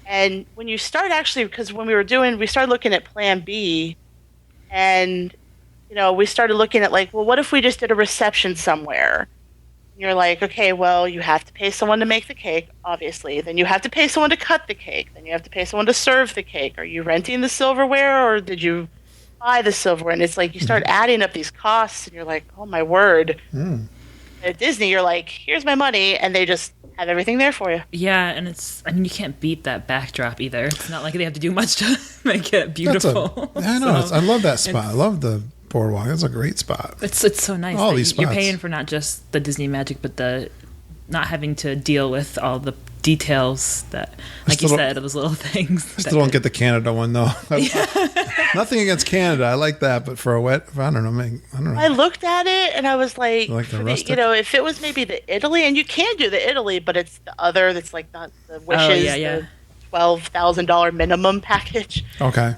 And when you start because when we started looking at Plan B, and we started looking at like, well, what if we just did a reception somewhere? And you're like, okay, well, you have to pay someone to make the cake, obviously. Then you have to pay someone to cut the cake. Then you have to pay someone to serve the cake. Are you renting the silverware, or did you buy the silverware? And it's like you start adding up these costs, and you're like, oh my word. At Disney, you're like, here's my money, and they just have everything there for you. Yeah, and you can't beat that backdrop either. It's not like they have to do much to make it beautiful. I know. So I love that spot. I love the boardwalk. That's a great spot. it's so nice. All that these you're spots. paying for not just the Disney magic, but the not having to deal with all the details that, like you said, those little things. I still don't get the Canada one though. Nothing against Canada. I like that, but for I don't know. I looked at it and I was like, Like the rustic? if it was maybe the Italy, and you can do the Italy, but it's the other that's like the wishes, yeah. the $12,000 minimum package. Okay.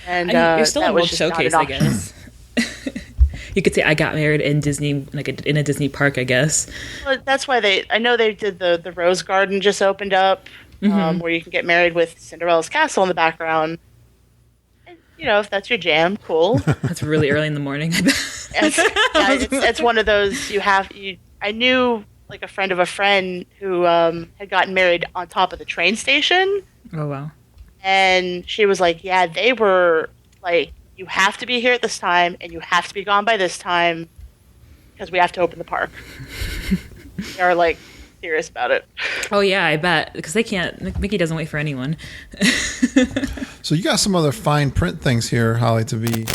And you're still that in was World just not Showcase, an I option. guess. You could say I got married in Disney, like in a Disney park, I guess. Well, that's why I know they did the Rose Garden just opened up, where you can get married with Cinderella's castle in the background. And, if that's your jam, cool. That's really early in the morning, I bet. It's one of those I knew like a friend of a friend who had gotten married on top of the train station. Oh, wow. And she was like, yeah, they were like, you have to be here at this time and you have to be gone by this time because we have to open the park. They are like serious about it. Oh, yeah, I bet. Because they can't, Mickey doesn't wait for anyone. So you got some other fine print things here, Holly, to be,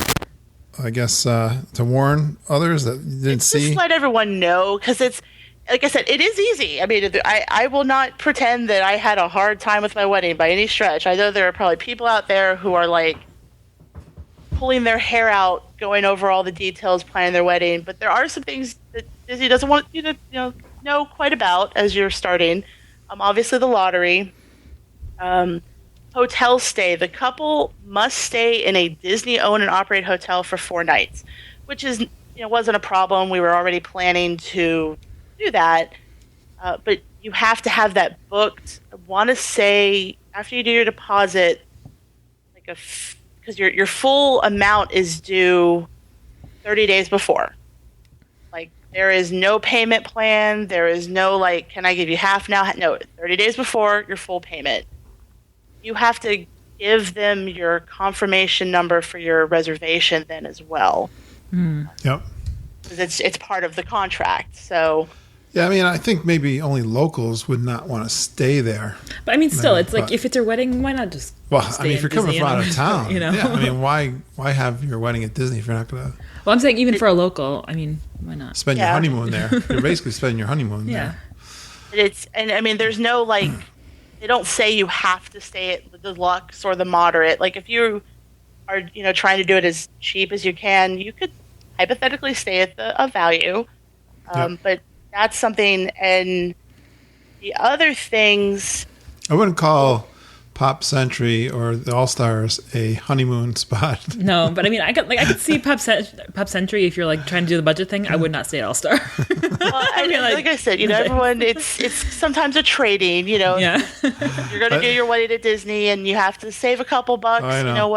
I guess, to warn others that you didn't see. Just let everyone know, because it's, like I said, it is easy. I mean, I will not pretend that I had a hard time with my wedding by any stretch. I know there are probably people out there who are like pulling their hair out, going over all the details, planning their wedding. But there are some things that Disney doesn't want you to know quite about as you're starting. Obviously, the lottery. Hotel stay. The couple must stay in a Disney-owned and operated hotel for 4 nights, which is wasn't a problem. We were already planning to do that, but you have to have that booked. I want to say after you do your deposit, because your full amount is due 30 days before. Like, there is no payment plan. There is no like, can I give you half now? No, 30 days before your full payment. You have to give them your confirmation number for your reservation then as well. Yep. Because it's part of the contract. So. Yeah, I mean, I think maybe only locals would not want to stay there. But I mean, still, it's like, if it's your wedding, why not just I mean, if you're coming from out of town, Yeah, I mean, why have your wedding at Disney if you're not going to... Well, I'm saying even for a local, I mean, why not? Spend your honeymoon there. You're basically spending your honeymoon there. And I mean, there's no, like, they don't say you have to stay at the deluxe or the moderate. Like, if you are, trying to do it as cheap as you can, you could hypothetically stay at a value. But that's something. And the other things, I wouldn't call Pop Century or the All Stars a honeymoon spot. No, but I mean, I could see Pop Century if you're like trying to do the budget thing. I would not stay at All Star. Well, like I said, everyone, it's sometimes a trading. Yeah. You're going to do your wedding at Disney, and you have to save a couple bucks. I know.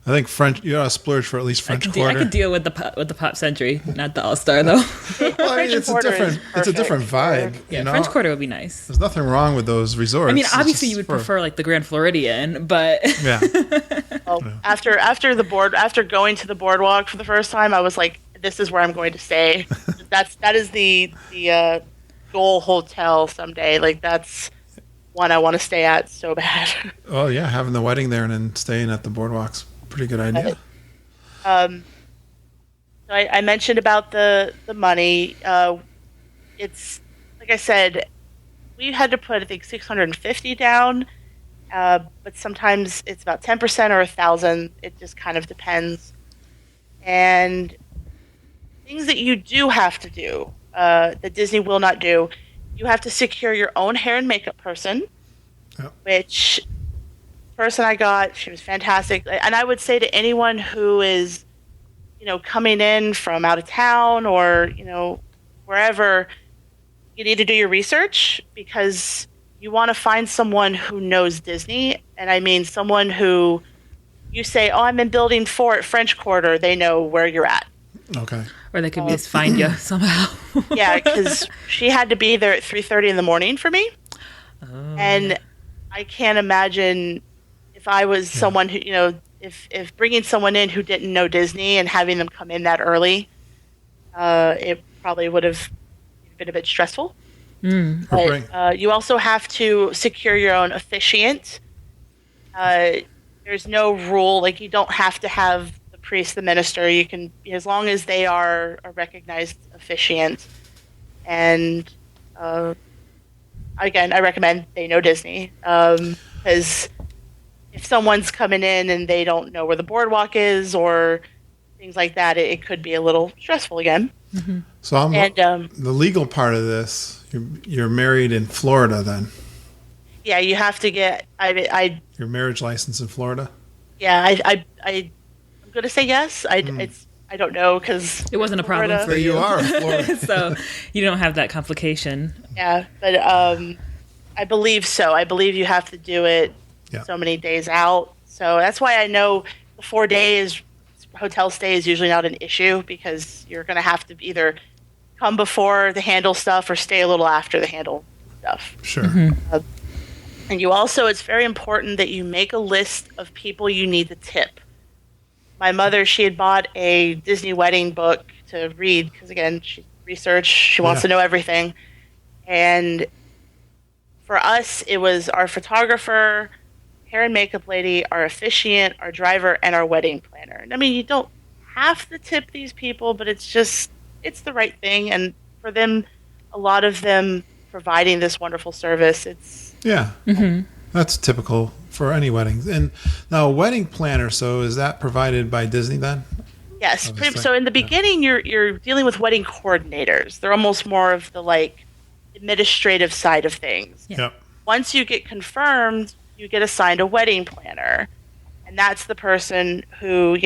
I think French. You gotta splurge for at least French Quarter. I could deal with the Pop Century, not the All Star though. Well, I mean, it's a different vibe. Yeah, French Quarter would be nice. There's nothing wrong with those resorts. I mean, obviously you would prefer like the Grand Floridian, but yeah. After going to the boardwalk for the first time, I was like, this is where I'm going to stay. that is the goal hotel someday. Like, that's one I want to stay at so bad. Oh yeah, having the wedding there and then staying at the boardwalk's a pretty good idea. I mentioned about the money. It's like I said, we had to put I think $650 down, but sometimes it's about 10% or $1,000. It just kind of depends. And things that you do have to do that Disney will not do. You have to secure your own hair and makeup person, which person I got, she was fantastic. And I would say to anyone who is, coming in from out of town or, wherever, you need to do your research because you want to find someone who knows Disney. And I mean, someone who you say, oh, I'm in building 4 at French Quarter. They know where you're at. Okay. Or they could just find you somehow. Yeah, because she had to be there at 3:30 in the morning for me. Oh. And I can't imagine if I was someone who, if bringing someone in who didn't know Disney and having them come in that early, it probably would have been a bit stressful. But you also have to secure your own officiant. There's no rule, like you don't have to have priest, the minister. You can, as long as they are a recognized officiant. And again, I recommend they know Disney because if someone's coming in and they don't know where the boardwalk is or things like that, it could be a little stressful again. Mm-hmm. So the legal part of this, you're married in Florida then? Yeah, you have to get your marriage license in Florida? Yeah, I'm going to say yes. I don't know because it wasn't a problem for you. You are in Florida. So you don't have that complication. Yeah, but I believe so. I believe you have to do it so many days out. So that's why I know the 4 days is hotel stay is usually not an issue because you're going to have to either come before the handle stuff or stay a little after the handle stuff. Sure. And you also, it's very important that you make a list of people you need to tip. My mother, she had bought a Disney wedding book to read because, again, she researched, she wants to know everything. And for us, it was our photographer, hair and makeup lady, our officiant, our driver, and our wedding planner. And I mean, you don't have to tip these people, but it's the right thing. And for them, a lot of them providing this wonderful service, it's... Yeah. That's typical for any wedding. And now, a wedding planner, so is that provided by Disney then? Yes. So in the beginning, you're dealing with wedding coordinators. They're almost more of the, like, administrative side of things. Yep. Once you get confirmed, you get assigned a wedding planner. And that's the person who,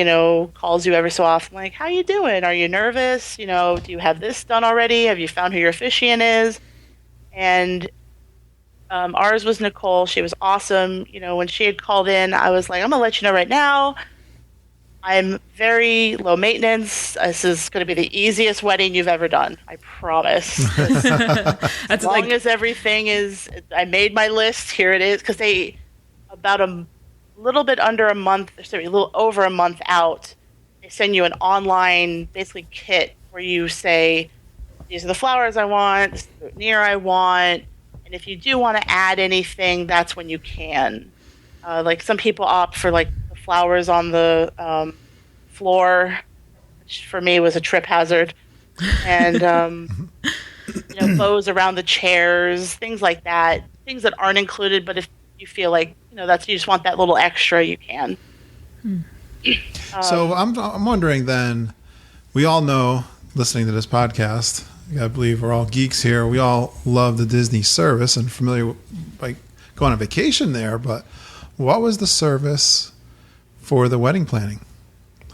calls you every so often, like, how you doing? Are you nervous? Do you have this done already? Have you found who your officiant is? And ours was Nicole. She was awesome. When she had called in, I was like, I'm going to let you know right now. I'm very low maintenance. This is going to be the easiest wedding you've ever done. I promise. As long as everything is, I made my list. Here it is. Because about a little bit under a month, a little over a month out, they send you an online, basically, kit where you say, these are the flowers I want, this is the veneer I want. And if you do want to add anything, that's when you can. Like some people opt for like the flowers on the floor, which for me was a trip hazard, and bows around the chairs, things like that. Things that aren't included, but if you feel like you just want that little extra, you can. So I'm wondering then. We all know, listening to this podcast, I believe we're all geeks here. We all love the Disney service and familiar by going on vacation there. But what was the service for the wedding planning?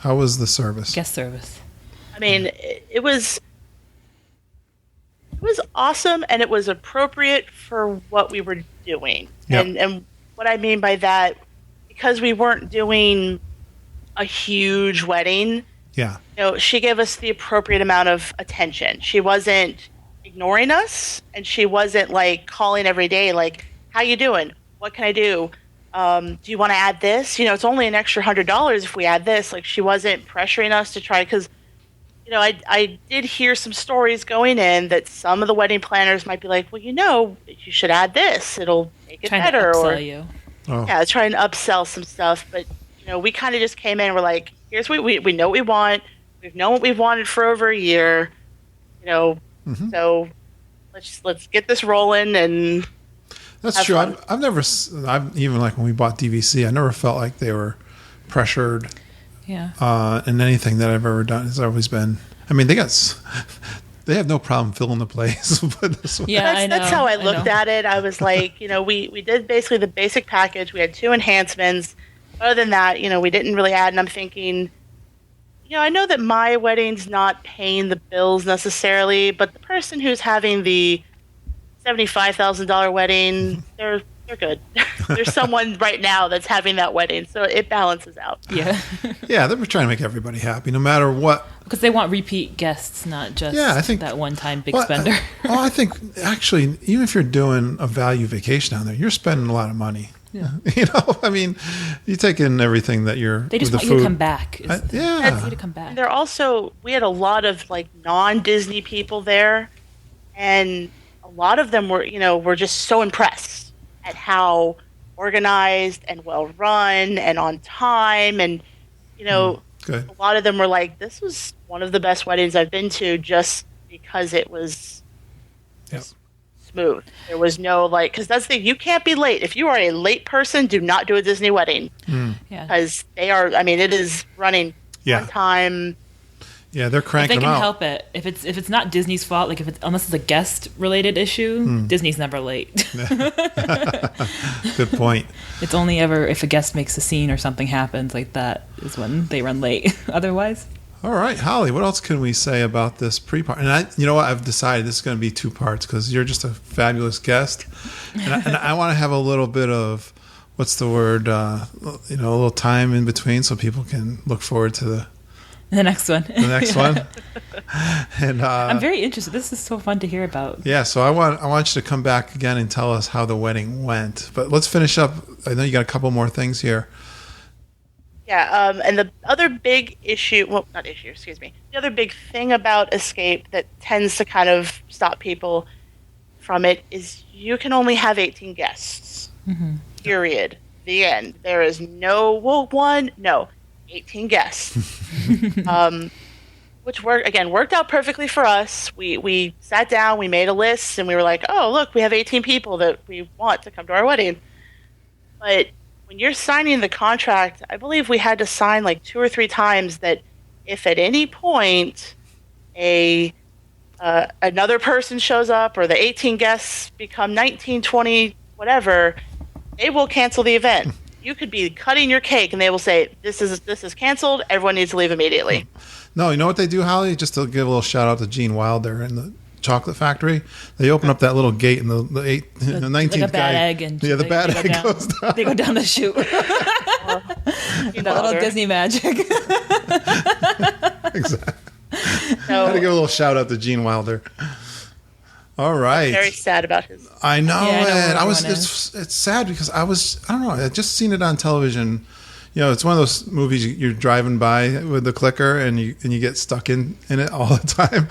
How was the service? Guest service. I mean, it was awesome, and it was appropriate for what we were doing. Yep. And what I mean by that, because we weren't doing a huge wedding. Yeah. She gave us the appropriate amount of attention. She wasn't ignoring us, and she wasn't like calling every day, like, "How you doing? What can I do? Do you want to add this? It's only an extra $100 if we add this." Like, she wasn't pressuring us to try because, I did hear some stories going in that some of the wedding planners might be like, "Well, you should add this. It'll make it better." To upsell you. Oh. Yeah, try and upsell some stuff, but we kind of just came in and we're like, here's what we know what we want. We've known what we've wanted for over a year. So let's get this rolling and that's true. I've never even like when we bought DVC, I never felt like they were pressured. Yeah. In anything that I've ever done. It's always been. I mean, they have no problem filling the place. Yeah, I know. That's how I looked at it. I was like, we did basically the basic package. We had 2 enhancements. Other than that, we didn't really add. And I'm thinking, I know that my wedding's not paying the bills necessarily, but the person who's having the $75,000 wedding, they're good. There's someone right now that's having that wedding, so it balances out. Yeah. Yeah, they were trying to make everybody happy, no matter what. Because they want repeat guests, not just I think, that one-time big spender. I think, actually, even if you're doing a value vacation down there, you're spending a lot of money. Yeah. I mean, you take in everything that you're. They just with want the you food. to come back. They want you to come back. And they're also, we had a lot of like non-Disney people there, and a lot of them were just so impressed at how organized and well run and on time, and a lot of them were like, this was one of the best weddings I've been to, just because it was smooth. There was no because that's the thing, you can't be late. If you are a late person, do not do a Disney wedding. Because they are, it is running on time. Yeah, they're cranking them out. If they can help it, if it's not Disney's fault, like unless it's a guest related issue, Disney's never late. Good point. It's only ever if a guest makes a scene or something happens like that is when they run late. Otherwise. All right, Holly, what else can we say about this pre-part? And I've decided this is going to be 2 parts because you're just a fabulous guest, and I want to have a little bit of what's the word? A little time in between so people can look forward to The next one. The next one. And I'm very interested. This is so fun to hear about. Yeah, so I want you to come back again and tell us how the wedding went. But let's finish up. I know you got a couple more things here. Yeah, and the other big issue, well, not issue, excuse me. The other big thing about Escape that tends to kind of stop people from it is you can only have 18 guests. Mm-hmm. Period. The end. There is no, 18 guests. Which worked out perfectly for us. We sat down, we made a list, and we were like, oh, look, we have 18 people that we want to come to our wedding. But when you're signing the contract, I believe we had to sign like 2 or 3 times that if at any point another person shows up or the 18 guests become 19, 20, whatever, they will cancel the event. You could be cutting your cake and they will say, this is canceled, everyone needs to leave immediately. No, you know what they do, Holly? Just to give a little shout out to Gene Wilder and the Chocolate Factory. They open up that little gate and the 19th like a bad guy, egg, and the bad egg goes down. They go down the chute. That little Disney magic. Exactly. So, I had to give a little shout out to Gene Wilder. All right. Very sad about his. I know, Yeah, I know and it's sad because I don't know, I just seen it on television. You know, it's one of those movies you're driving by with the clicker and you get stuck in it all the time.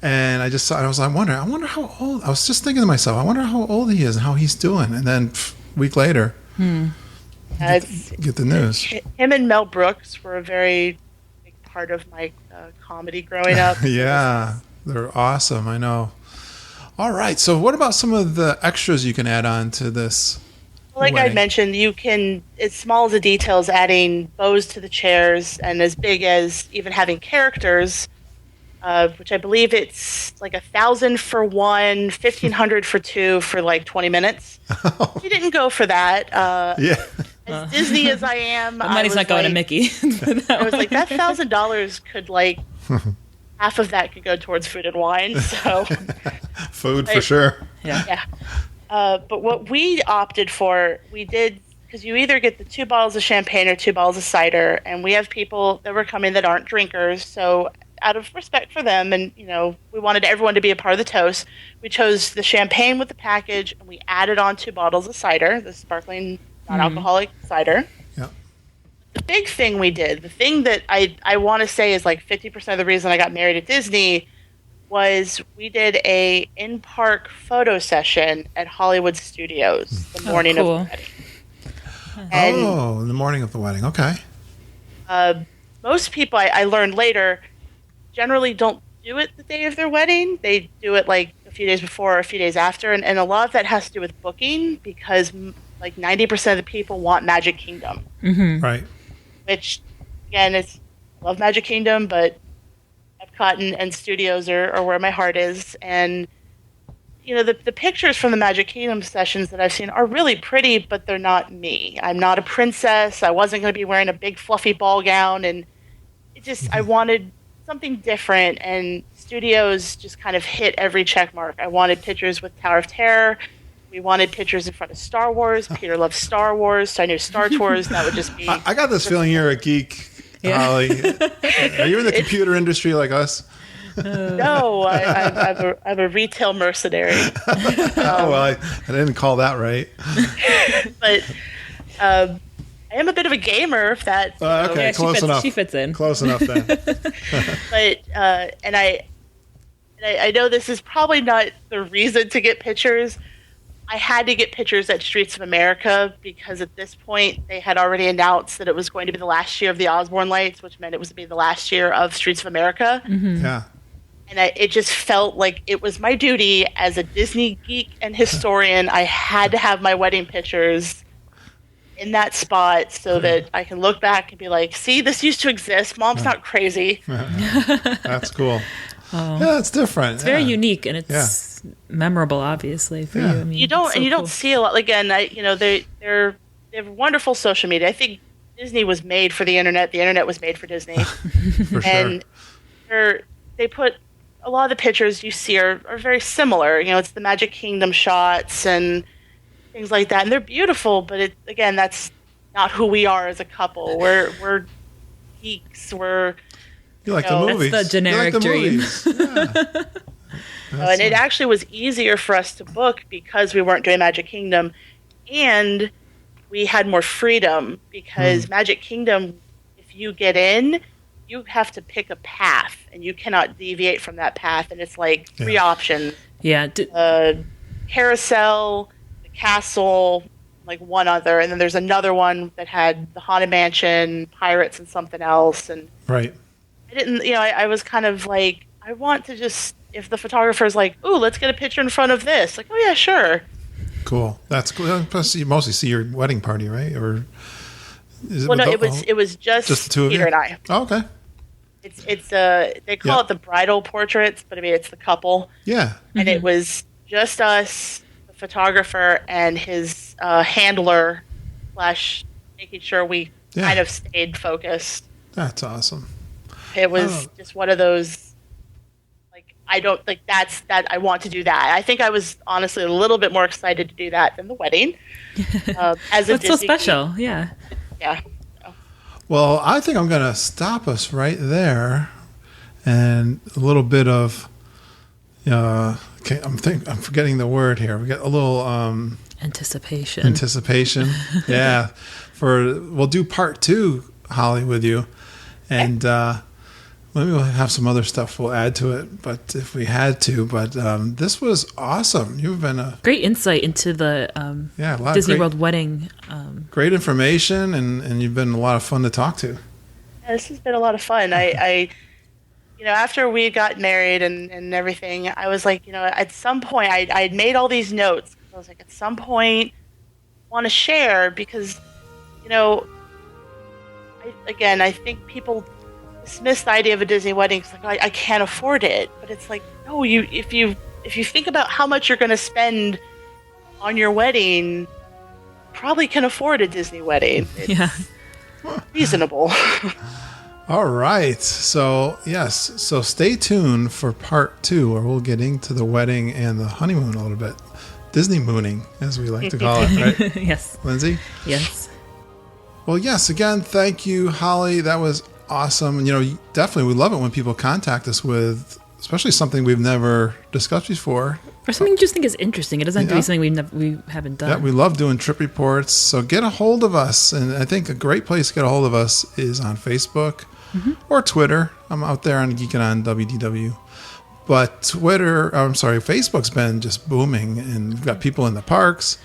And I just saw it. I wonder how old. I was just thinking to myself, I wonder how old he is and how he's doing. And then a week later, get the news. Him and Mel Brooks were a very big part of my comedy growing up. Yeah, they're awesome. I know. All right. So what about some of the extras you can add on to this? Like wedding? I mentioned, you can, as small as the details, adding bows to the chairs, and as big as even having characters, which I believe it's like 1,000 for one, 1,500 for two for like 20 minutes. You didn't go for that. Yeah. As Disney as I am, The money's not going to Mickey. I was like, that $1,000 could like half of that could go towards food and wine. So food for sure. yeah. But what we opted for, we did, because you either get the 2 bottles of champagne or 2 bottles of cider, and we have people that were coming that aren't drinkers, so out of respect for them, and we wanted everyone to be a part of the toast, we chose the champagne with the package, and we added on 2 bottles of cider, the sparkling non-alcoholic cider. Yeah. The big thing we did, the thing that I want to say is like 50% of the reason I got married at Disney, was we did a in-park photo session at Hollywood Studios the morning of the wedding. And, in the morning of the wedding. Okay. most people, I learned later, generally don't do it the day of their wedding. They do it like a few days before or a few days after. And a lot of that has to do with booking because like 90% of the people want Magic Kingdom. Mm-hmm. Right. Which, again, I love Magic Kingdom, but Epcot and studios are where my heart is. And, you know, the pictures from the Magic Kingdom sessions that I've seen are really pretty, but they're not me. I'm not a princess. I wasn't going to be wearing a big fluffy ball gown. And it just, I wanted something different. And studios just kind of hit every check mark. I wanted pictures with Tower of Terror. We wanted pictures in front of Star Wars. Peter loves Star Wars, so I knew Star Tours. That would just be... I got this feeling you're a geek, Holly. Are you in the computer industry like us? No, I'm a retail mercenary. Well, I didn't call that right. But I am a bit of a gamer, if that... Okay, close enough. She fits in. Close enough then. But, and I know this is probably not the reason to get pictures. I had to get pictures at Streets of America because at this point they had already announced that it was going to be the last year of the Osborne Lights, which meant it was going to be the last year of Streets of America. Mm-hmm. Yeah. And it just felt like it was my duty as a Disney geek and historian. I had to have my wedding pictures in that spot so that I can look back and be like, see, this used to exist. Mom's not crazy. That's cool. Yeah, it's different. It's very unique, and it's memorable, obviously, for you. I mean, You don't it's so and you cool. don't see a lot. Again, they have wonderful social media. I think Disney was made for the internet. The internet was made for Disney. For sure. And they put a lot of the pictures you see are very similar. You know, it's the Magic Kingdom shots and things like that, and they're beautiful. But again, that's not who we are as a couple. We're geeks. We're You like No, the that's movies. the generic You like the dream. movies. Yeah. And it actually was easier for us to book because we weren't doing Magic Kingdom, and we had more freedom because Magic Kingdom, if you get in, you have to pick a path, and you cannot deviate from that path, and it's like 3 options. Yeah. Carousel, the castle, like one other, and then there's another one that had the Haunted Mansion, Pirates, and something else. And Right. I didn't, I was kind of like, I want to just, if the photographer's like, ooh, let's get a picture in front of this, like, oh yeah, sure. Cool. That's cool. Plus, you mostly see your wedding party, right? Or is it? Well, no, it was just the two of Peter you? and I. Oh, okay. It's they call it the bridal portraits, but I mean it's the couple. Yeah. And it was just us, the photographer, and his handler, / making sure we kind of stayed focused. That's awesome. It was just one of those, like, I don't think that I want to do that. I think I was honestly a little bit more excited to do that than the wedding. As a What's so special? Geek. Yeah. Yeah. Well, I think I'm going to stop us right there, and a little bit of, okay, I'm forgetting the word here. We got a little anticipation. Anticipation, yeah. We'll do part 2, Holly, with you, and maybe we'll have some other stuff we'll add to it. But if we had to, this was awesome. You've been a great insight into the a lot Disney of World wedding. Great information, and you've been a lot of fun to talk to. Yeah, this has been a lot of fun. I after we got married and everything, I was like, at some point, I had made all these notes. I was like, at some point, I want to share because, I think people dismiss the idea of a Disney wedding. It's like, I can't afford it. But it's like, no, if you think about how much you're going to spend on your wedding, probably can afford a Disney wedding. It's reasonable. All right. So, yes. So stay tuned for part 2, where we'll get into the wedding and the honeymoon a little bit. Disney mooning, as we like to call it, right? Yes. Lindsay? Yes. Well, yes. Again, thank you, Holly. That was awesome. Definitely we love it when people contact us with, especially something we've never discussed before. Or something you just think is interesting. It doesn't have to be something we haven't done. Yeah, we love doing trip reports. So get a hold of us. And I think a great place to get a hold of us is on Facebook or Twitter. I'm out there on Geekin on WDW. But Facebook's been just booming. And we've got people in the parks.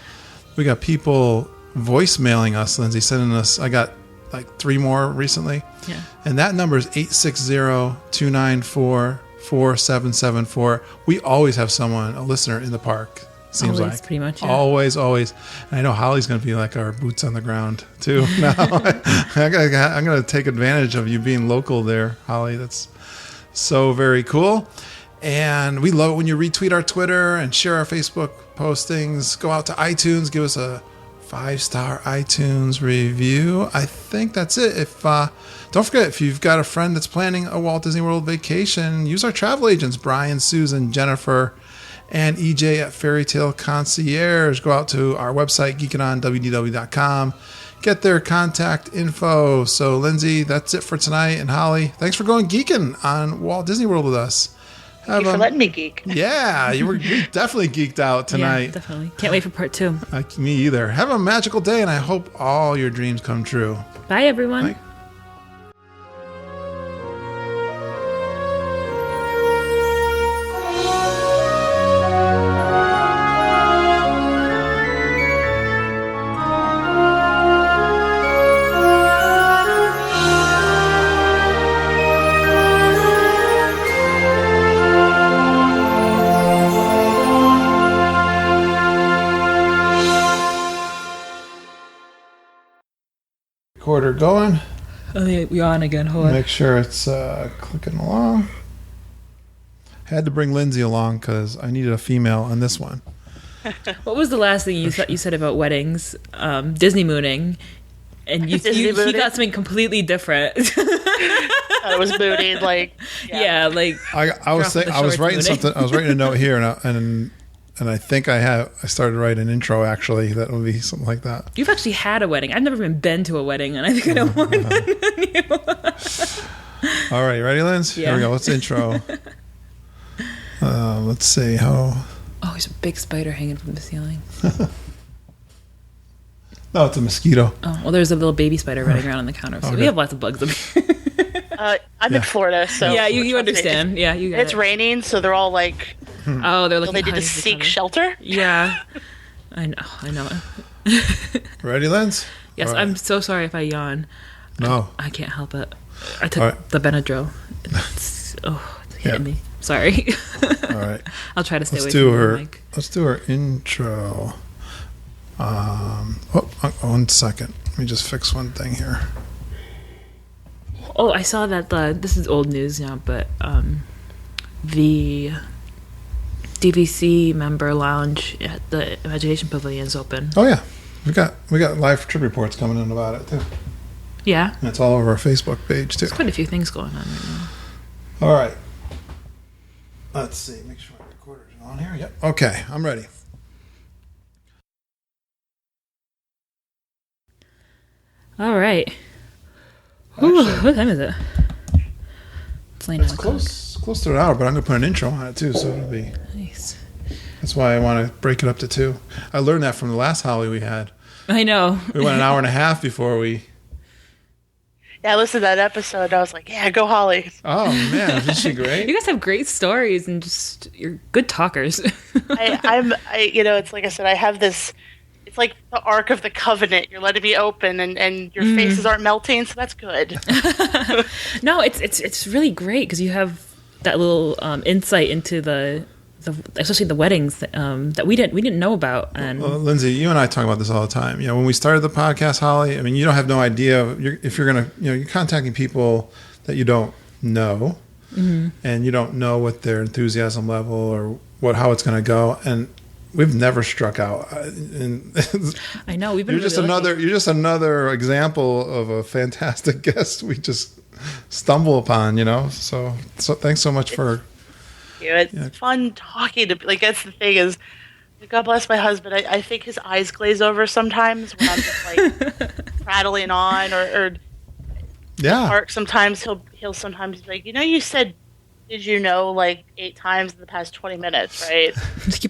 We got people voicemailing us, Lindsay, sending us. I got like 3 more recently. Yeah. And that number is 860-294-4774. We always have a listener in the park. Seems always, like pretty much. Yeah. Always. And I know Holly's going to be like our boots on the ground too. Now I'm going to take advantage of you being local there, Holly. That's so very cool. And we love it when you retweet our Twitter and share our Facebook postings. Go out to iTunes, give us a 5-star iTunes review. I think that's it. Don't forget, if you've got a friend that's planning a Walt Disney World vacation, use our travel agents, Brian, Susan, Jennifer, and EJ at Fairy Tale Concierge. Go out to our website, geekinonwdw.com. Get their contact info. So, Lindsay, that's it for tonight. And Holly, thanks for going geeking on Walt Disney World with us. Thank you for letting me geek. Yeah, you definitely geeked out tonight. Yeah, definitely. Can't wait for part 2. Me either. Have a magical day, and I hope all your dreams come true. Bye, everyone. Bye. Recorder going. Oh, yeah, we're on again. Hold on. Make sure it's clicking along. Had to bring Lindsay along because I needed a female on this one. What was the last thing you said about weddings? Disney mooning. And he got something completely different. Thought it was mooning, like yeah, like I was writing something. I was writing a note here, and I think I started writing an intro actually that would be something like that. You've actually had a wedding. I've never even been to a wedding, and I think I know more than you. All right, ready, Linz? Yeah. Here we go. Let's intro. Let's see how. Oh, there's a big spider hanging from the ceiling. No, it's a mosquito. Oh, well, there's a little baby spider running around on the counter. So we have lots of bugs up here. I'm in Florida, so yeah, you understand. Yeah, you got it's raining, so they're all like, oh, they're looking. they need to seek shelter. Yeah, I know. Ready, Linz? Yes, Right. I'm so sorry if I yawn. No. I can't help it. I took the Benadryl. It's hitting me. Sorry. All right. I'll try to stay away do from her. the mic. Let's do her intro. One second. Let me just fix one thing here. Oh, I saw that this is old news now, but the DVC member lounge at the Imagination Pavilion is open. Oh yeah, we got live trip reports coming in about it too. Yeah, And it's all over our Facebook page too. there's quite a few things going on right now. All right. Let's see. Make sure my recorder's on here. Yep. Okay, I'm ready. All right. Ooh, what time is it? It's late. It's close to an hour, but I'm gonna put an intro on it too, so it'll be Nice. That's why I want to break it up to 2. I learned that from the last Holly we had. I know. We went an hour and a half before we. Yeah, I listened to that episode. And I was like, yeah, go Holly. Oh man, isn't she great? You guys have great stories and just you're good talkers. It's like I said, I have this. It's like the Ark of the Covenant. You're letting me open, and your faces aren't melting, so that's good. No, it's really great because you have that little insight into the especially the weddings that we didn't know about. And Well, Lindsay, you and I talk about this all the time. When we started the podcast, Holly, I mean, you don't have no idea if you're gonna, you're contacting people that you don't know, and you don't know what their enthusiasm level or how it's gonna go, and we've never struck out. I know we've been. You're just another example of a fantastic guest we just stumble upon. So thanks so much for. It's fun talking to. Like that's the thing is, God bless my husband. I think his eyes glaze over sometimes when I'm just like prattling on or Mark. Sometimes he'll sometimes be like, you said. Did you know like 8 times in the past 20 minutes, right?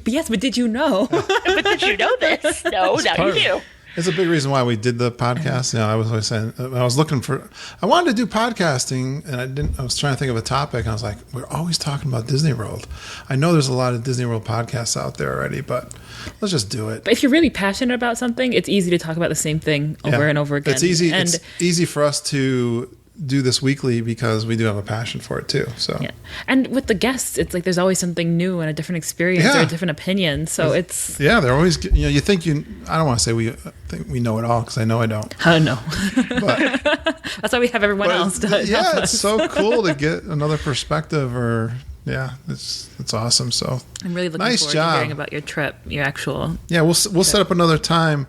Yes, but did you know? But did you know this? No, now you do. It's a big reason why we did the podcast. I was always saying, I wanted to do podcasting, and I was trying to think of a topic, and I was like, we're always talking about Disney World. I know there's a lot of Disney World podcasts out there already, but let's just do it. But if you're really passionate about something, it's easy to talk about the same thing over and over again. It's easy. It's easy for us to do this weekly because we do have a passion for it too. So and with the guests, it's like there's always something new and a different experience or a different opinion. So it's they're always you think I don't want to say we think we know it all because I know I don't. Oh no, but that's why we have everyone else. It's so cool to get another perspective. It's awesome. So I'm really looking forward to hearing about your trip, your actual. Yeah, we'll set up another time